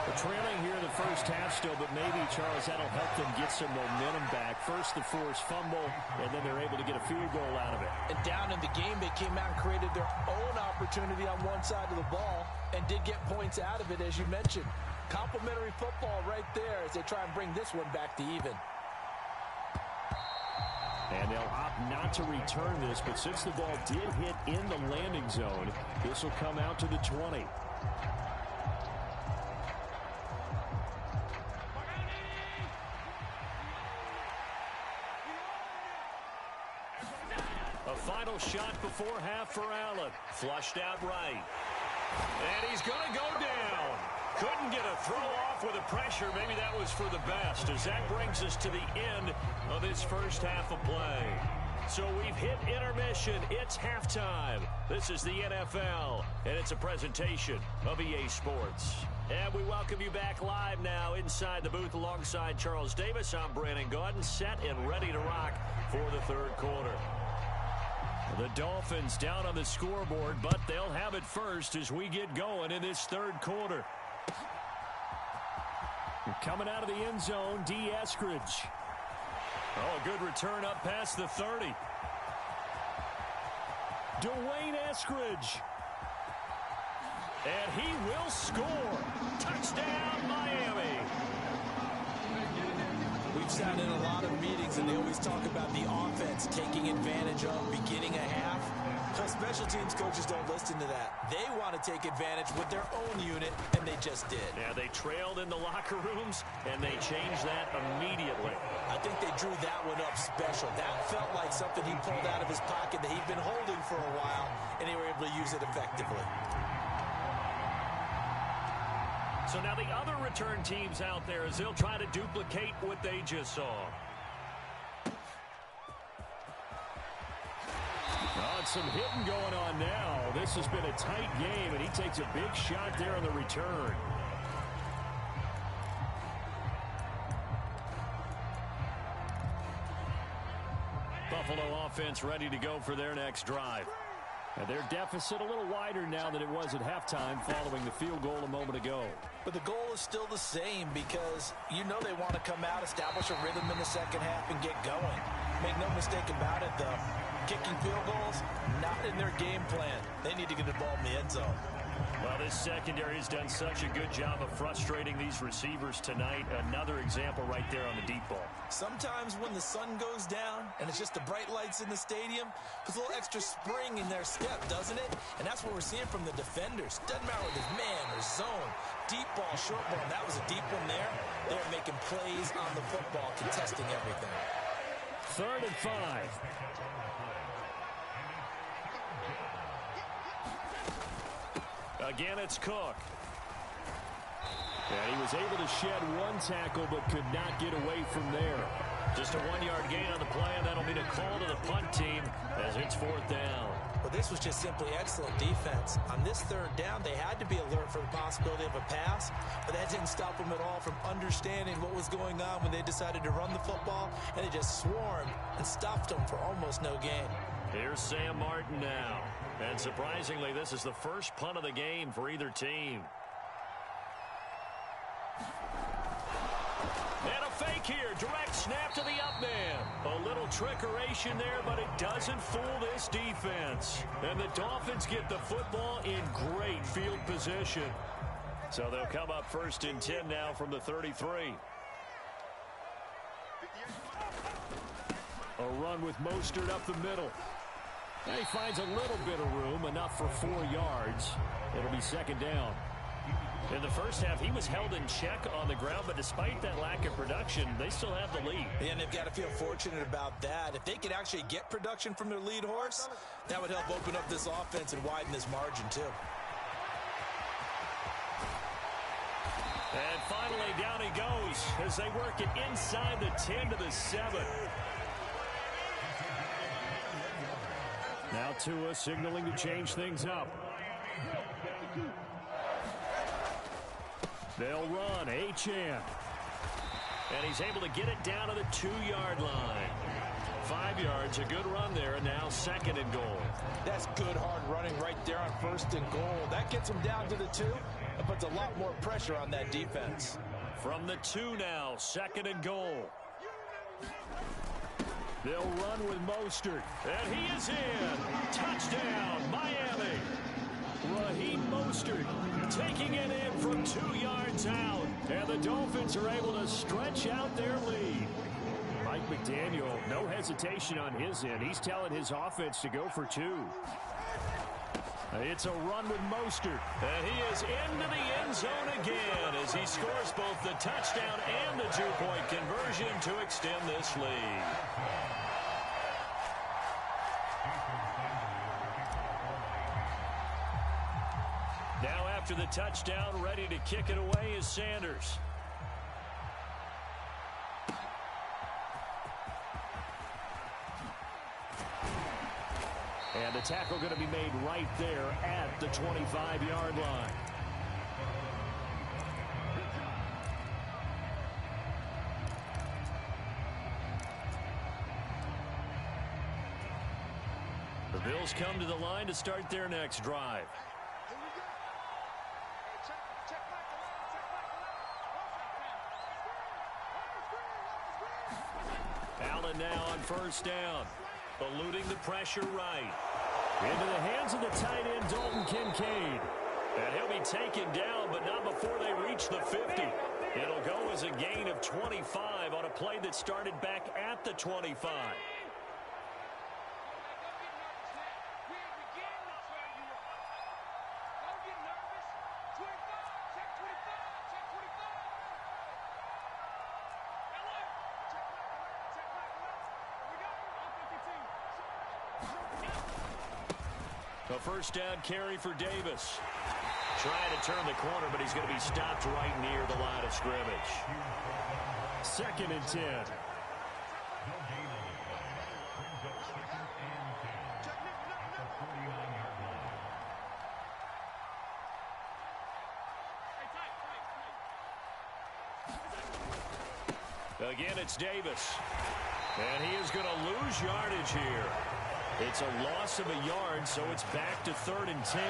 They're trailing here in the first half still, but maybe, Charles, that'll help them get some momentum back. First the forced fumble, and then they're able to get a field goal out of it. And down in the game, they came out and created their own opportunity on one side of the ball and did get points out of it, as you mentioned. Complimentary football right there as they try and bring this one back to even. And they'll opt not to return this, but since the ball did hit in the landing zone, this will come out to the 20. A final shot before half for Allen. Flushed out right. And he's going to go down. Couldn't get a throw off with the pressure. Maybe that was for the best, as that brings us to the end of this first half of play. So we've hit intermission. It's halftime. This is the NFL, and it's a presentation of EA Sports. And we welcome you back live now inside the booth alongside Charles Davis. I'm Brandon Gaudin, set and ready to rock for the third quarter. The Dolphins down on the scoreboard, but they'll have it first as we get going in this third quarter. Coming out of the end zone, D. Eskridge. Oh, a good return up past the 30. Dwayne Eskridge. And he will score. Touchdown, Miami. We've sat in a lot of meetings, and they always talk about the offense taking advantage of beginning a half. But special teams coaches don't listen to that. They want to take advantage with their own unit, and they just did. Yeah, they trailed in the locker rooms, and they changed that immediately. I think they drew that one up special. That felt like something he pulled out of his pocket that he'd been holding for a while, and they were able to use it effectively. So now the other return teams out there as they'll try to duplicate what they just saw. Oh, some hitting going on now. This has been a tight game, and he takes a big shot there on the return. Buffalo offense ready to go for their next drive. And their deficit a little wider now than it was at halftime following the field goal a moment ago. But the goal is still the same because you know they want to come out, establish a rhythm in the second half, and get going. Make no mistake about it, though. Kicking field goals, not in their game plan. They need to get the ball in the end zone. Well, this secondary has done such a good job of frustrating these receivers tonight. Another example right there on the deep ball. Sometimes when the sun goes down and it's just the bright lights in the stadium, there's a little extra spring in their step, doesn't it? And that's what we're seeing from the defenders. Doesn't matter whether it's man or zone, deep ball, short ball. That was a deep one there. They're making plays on the football, contesting everything. 3rd and 5. Again, it's Cook. And he was able to shed one tackle but could not get away from there. Just a 1-yard gain on the play, and that'll mean a call to the punt team as it's 4th down. Well, this was just simply excellent defense. On this 3rd down, they had to be alert for the possibility of a pass, but that didn't stop them at all from understanding what was going on when they decided to run the football, and they just swarmed and stopped them for almost no gain. Here's Sam Martin now. And surprisingly, this is the first punt of the game for either team. And a fake here. Direct snap to the up man. A little trickeration there, but it doesn't fool this defense. And the Dolphins get the football in great field position. So they'll come up 1st and 10 now from the 33. A run with Mostert up the middle. And he finds a little bit of room, enough for 4 yards. It'll be 2nd down. In the first half, he was held in check on the ground, but despite that lack of production, they still have the lead. And they've got to feel fortunate about that. If they could actually get production from their lead horse, that would help open up this offense and widen this margin, too. And finally, down he goes as they work it inside the 10 to the 7. Now Tua signaling to change things up. They'll run. Achane. And he's able to get it down to the 2-yard line. 5 yards, a good run there, and now 2nd and goal. That's good hard running right there on 1st and goal. That gets him down to the 2. That puts a lot more pressure on that defense. From the 2 now, 2nd and goal. They'll run with Mostert. And he is in. Touchdown, Miami. Raheem Mostert taking it in from 2 yards out. And the Dolphins are able to stretch out their lead. By McDaniel, no hesitation on his end. He's telling his offense to go for 2. It's a run with Mostert. And he is into the end zone again as he scores both the touchdown and the 2-point conversion to extend this lead. Now after the touchdown, ready to kick it away is Sanders. And the tackle going to be made right there at the 25-yard line. The Bills come to the line to start their next drive. Allen now on first down. Eluding the pressure right. Into the hands of the tight end, Dalton Kincaid. And he'll be taken down, but not before they reach the 50. It'll go as a gain of 25 on a play that started back at the 25. A first down carry for Davis. Trying to turn the corner, but he's going to be stopped right near the line of scrimmage. 2nd and 10. Again, it's Davis. And he is going to lose yardage here. It's a loss of a yard, so it's back to 3rd and 10.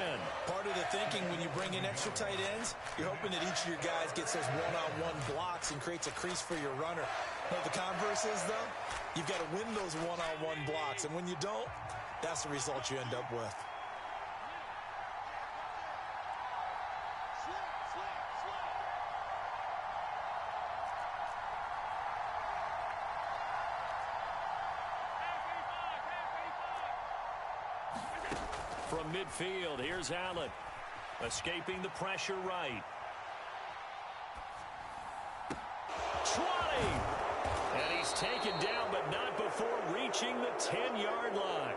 Part of the thinking when you bring in extra tight ends, you're hoping that each of your guys gets those one-on-one blocks and creates a crease for your runner. But the converse is, though, you've got to win those one-on-one blocks. And when you don't, that's the result you end up with. From midfield, here's Allen. Escaping the pressure right. 20! And he's taken down, but not before reaching the 10-yard line.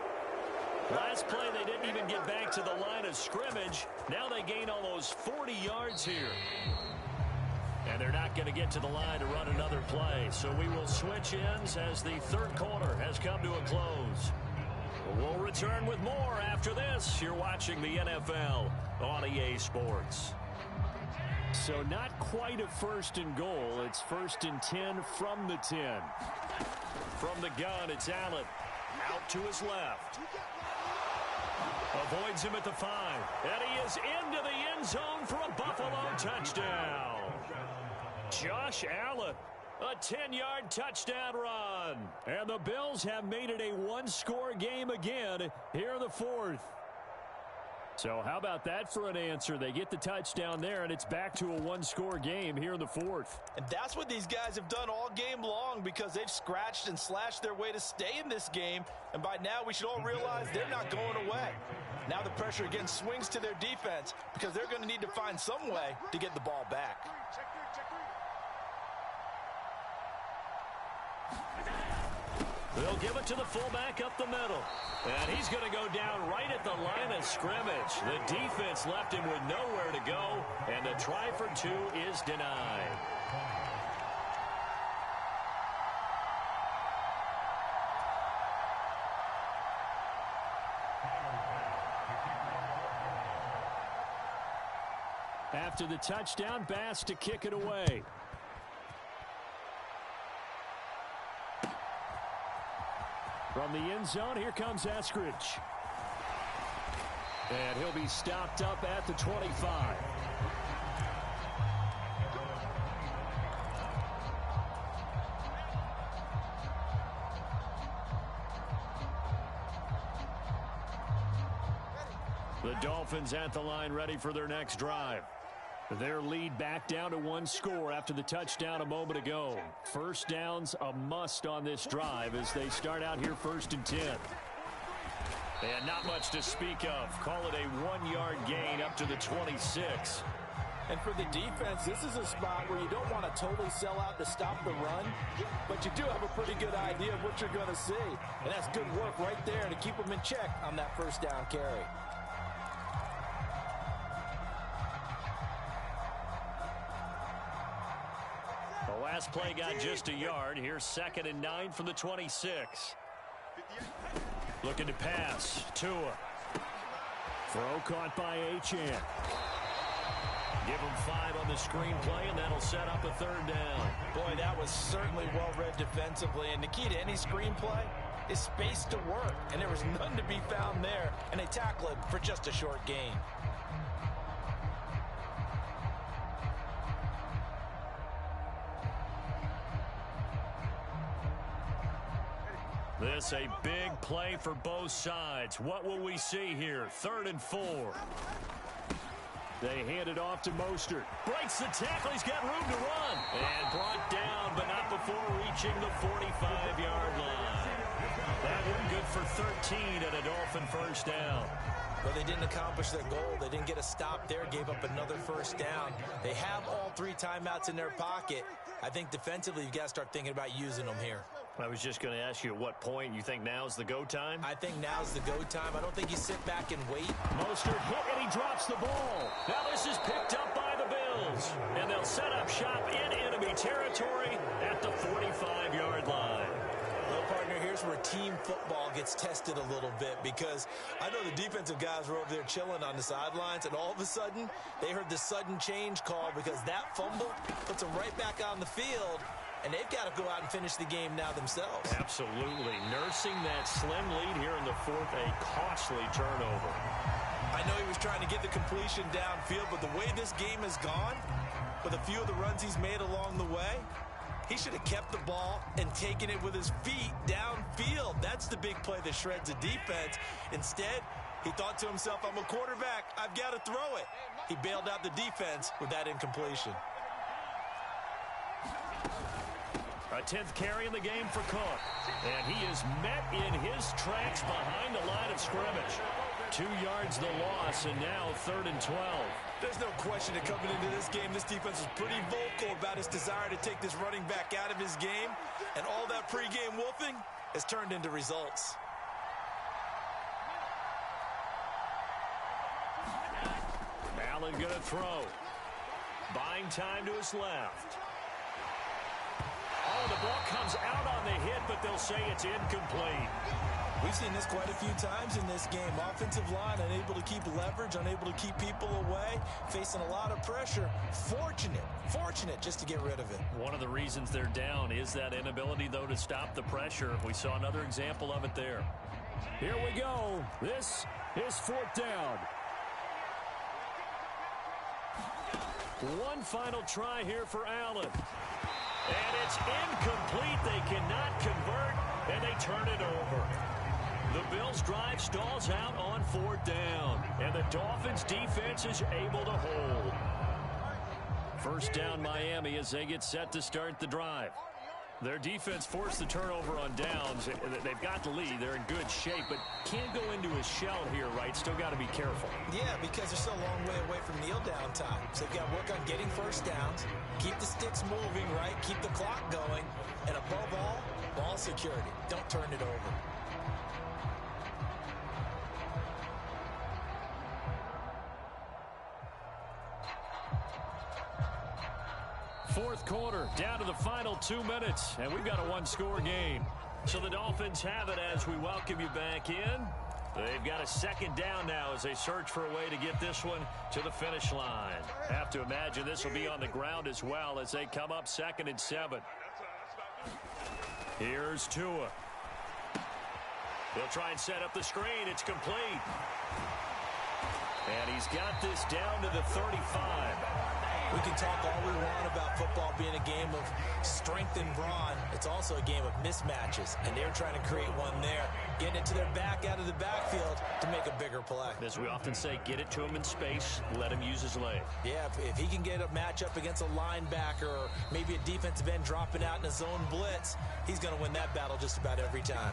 Last play, they didn't even get back to the line of scrimmage. Now they gain almost 40 yards here. And they're not going to get to the line to run another play. So we will switch ends as the 3rd quarter has come to a close. We'll return with more after this. You're watching the NFL on EA Sports. So not quite a 1st and goal. It's 1st and 10 from the 10. From the gun, it's Allen. Out to his left. Avoids him at the 5. And he is into the end zone for a Buffalo touchdown. Josh Allen. A 10-yard touchdown run. And the Bills have made it a 1-score game again here in the 4th. So how about that for an answer? They get the touchdown there, and it's back to a 1-score game here in the 4th. And that's what these guys have done all game long because they've scratched and slashed their way to stay in this game. And by now, we should all realize they're not going away. Now the pressure again swings to their defense because they're going to need to find some way to get the ball back. They'll give it to the fullback up the middle. And he's going to go down right at the line of scrimmage. The defense left him with nowhere to go, and the try for 2 is denied. After the touchdown, Bass to kick it away. From the end zone, here comes Eskridge. And he'll be stopped up at the 25. The Dolphins at the line ready for their next drive. Their lead back down to one score after the touchdown a moment ago. First down's a must on this drive as they start out here 1st and 10. And not much to speak of. Call it a 1-yard gain up to the 26. And for the defense, this is a spot where you don't want to totally sell out to stop the run, but you do have a pretty good idea of what you're going to see. And that's good work right there to keep them in check on that first down carry. The last play got just a yard. Here's 2nd and 9 from the 26. Looking to pass. Tua. Throw caught by Achane. Give him 5 on the screenplay, and that'll set up a 3rd down. Boy, that was certainly well-read defensively. And the key to any screenplay is space to work. And there was none to be found there. And they tackle it for just a short gain. This a big play for both sides. What will we see here? 3rd and 4. They hand it off to Mostert. Breaks the tackle. He's got room to run. And brought down, but not before reaching the 45-yard line. That one good for 13 and a Dolphin first down. Well, they didn't accomplish their goal. They didn't get a stop there, gave up another first down. They have all 3 timeouts in their pocket. I think defensively, you've got to start thinking about using them here. I was just going to ask you at what point you think now's the go time? I think now's the go time. I don't think you sit back and wait. Mostert hit and he drops the ball. Now this is picked up by the Bills. And they'll set up shop in enemy territory at the 45-yard line. Well, partner, here's where team football gets tested a little bit because I know the defensive guys were over there chilling on the sidelines, and all of a sudden, they heard the sudden change call because that fumble puts them right back on the field, and they've got to go out and finish the game now themselves. Absolutely. Nursing that slim lead here in the 4th, a costly turnover. I know he was trying to get the completion downfield, but the way this game has gone, with a few of the runs he's made along the way, he should have kept the ball and taken it with his feet downfield. That's the big play that shreds a defense. Instead, he thought to himself, I'm a quarterback. I've got to throw it. He bailed out the defense with that incompletion. A 10th carry in the game for Cook. And he is met in his tracks behind the line of scrimmage. 2 yards the loss, and now 3rd and 12. There's no question that coming into this game, this defense was pretty vocal about its desire to take this running back out of his game. And all that pregame wolfing has turned into results. Allen going to throw. Buying time to his left. Oh, the ball comes out on the hit, but they'll say it's incomplete. We've seen this quite a few times in this game. Offensive line unable to keep leverage, unable to keep people away, facing a lot of pressure. Fortunate just to get rid of it. One of the reasons they're down is that inability, though, to stop the pressure. We saw another example of it there. Here we go. This is 4th down. One final try here for Allen. And it's incomplete. They cannot convert, and they turn it over. The Bills' drive stalls out on 4th down, and the Dolphins' defense is able to hold. First down, Miami, as they get set to start the drive. Their defense forced the turnover on downs. They've got the lead. They're in good shape, but can't go into a shell here, right? Still got to be careful. Yeah, because they're still a long way away from kneel down time. So they've got to work on getting first downs, keep the sticks moving, right? Keep the clock going, and above all, ball security. Don't turn it over. Fourth quarter, down to the final 2 minutes, and we've got a one-score game. So the Dolphins have it as we welcome you back in. They've got a 2nd down now as they search for a way to get this one to the finish line. Have to imagine this will be on the ground as well as they come up 2nd and 7. Here's Tua. He'll try and set up the screen. It's complete. And he's got this down to the 35. We can talk all we want about football being a game of strength and brawn. It's also a game of mismatches, and they're trying to create one there, getting it to their back out of the backfield to make a bigger play. As we often say, get it to him in space, let him use his leg. Yeah, if he can get a matchup against a linebacker or maybe a defensive end dropping out in a zone blitz, he's going to win that battle just about every time.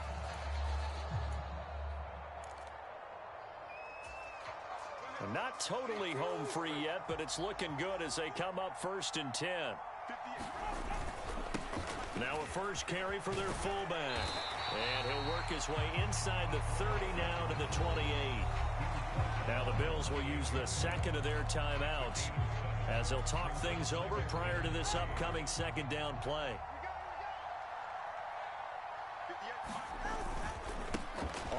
Not totally home free yet, but it's looking good as they come up 1st and 10. Now a first carry for their fullback. And he'll work his way inside the 30 now to the 28. Now the Bills will use the second of their timeouts as they'll talk things over prior to this upcoming second down play.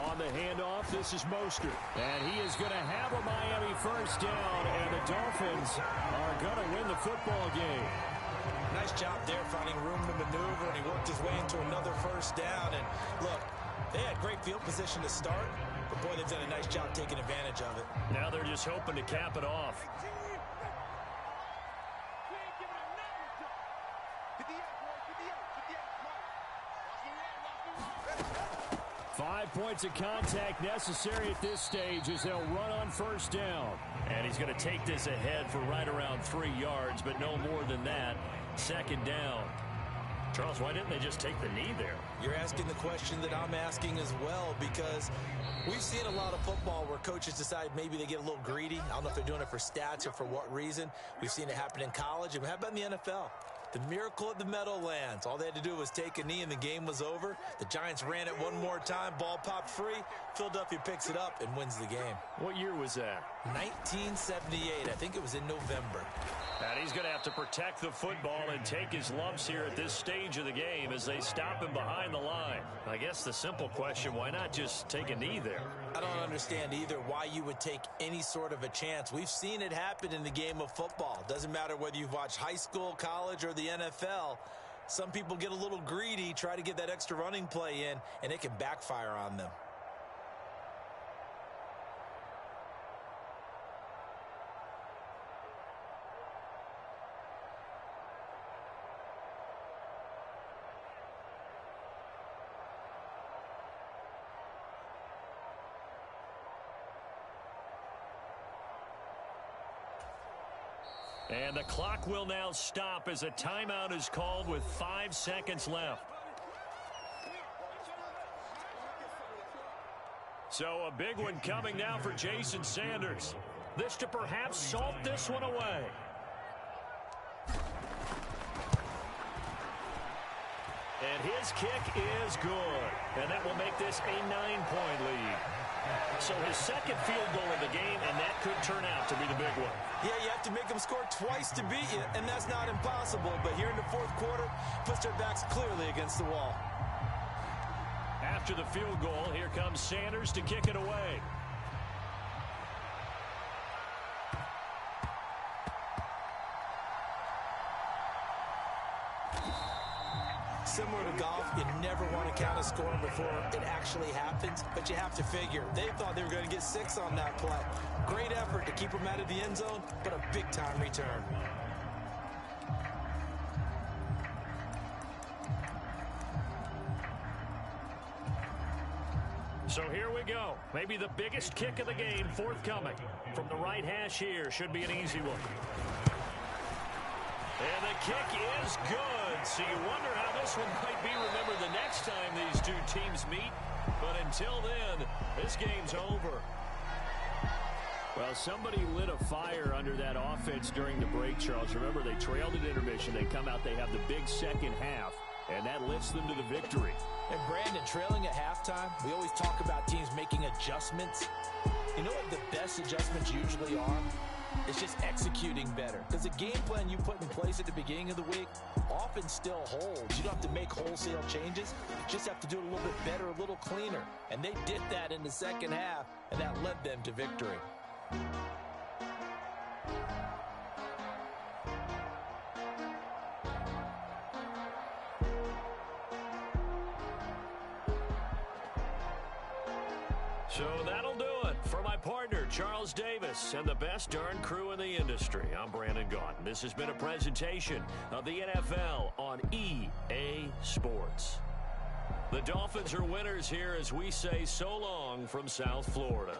On the handoff, this is Mostert. And he is going to have a Miami first down, and the Dolphins are going to win the football game. Nice job there finding room to maneuver, and he worked his way into another first down. And look, they had great field position to start, but boy, they've done a nice job taking advantage of it. Now they're just hoping to cap it off. 5 points of contact necessary at this stage as they'll run on first down. And he's going to take this ahead for right around 3 yards, but no more than that. Second down. Charles, why didn't they just take the knee there? You're asking the question that I'm asking as well, because we've seen a lot of football where coaches decide maybe they get a little greedy. I don't know if they're doing it for stats or for what reason. We've seen it happen in college. And how about in the NFL? The miracle at the Meadowlands. All they had to do was take a knee and the game was over. The Giants ran it one more time. Ball popped free. Philadelphia picks it up and wins the game. What year was that? 1978. I think it was in November. And he's going to have to protect the football and take his lumps here at this stage of the game as they stop him behind the line. I guess the simple question, why not just take a knee there? I don't understand either why you would take any sort of a chance. We've seen it happen in the game of football. Doesn't matter whether you've watched high school, college, or the NFL. Some people get a little greedy, try to get that extra running play in, and it can backfire on them. And the clock will now stop as a timeout is called with 5 seconds left. So a big one coming now for Jason Sanders. This to perhaps salt this one away. And his kick is good. And that will make this a 9-point lead. So his second field goal of the game, and that could turn out to be the big one. Yeah, you have to make them score twice to beat you, and that's not impossible. But here in the fourth quarter, puts their backs clearly against the wall. After the field goal, here comes Sanders to kick it away. Similar to golf, you never want to count a score before it actually happens, but you have to figure. They thought they were going to get 6 on that play. Great effort to keep them out of the end zone, but a big-time return. So here we go. Maybe the biggest kick of the game forthcoming. From the right hash here, should be an easy one. And the kick is good. So you wonder how this one might be remembered the next time these two teams meet. But until then, this game's over. Well, somebody lit a fire under that offense during the break, Charles. Remember, they trailed at intermission. They come out, they have the big second half, and that lifts them to the victory. And Brandon, trailing at halftime, we always talk about teams making adjustments. You know what the best adjustments usually are? It's just executing better. Because the game plan you put in place at the beginning of the week often still holds. You don't have to make wholesale changes. You just have to do it a little bit better, a little cleaner. And they did that in the second half, and that led them to victory. So that'll do it. For my partner, Charles Davis, and the best darn crew in the industry, I'm Brandon Gaudin. This has been a presentation of the NFL on EA Sports. The Dolphins are winners here as we say so long from South Florida.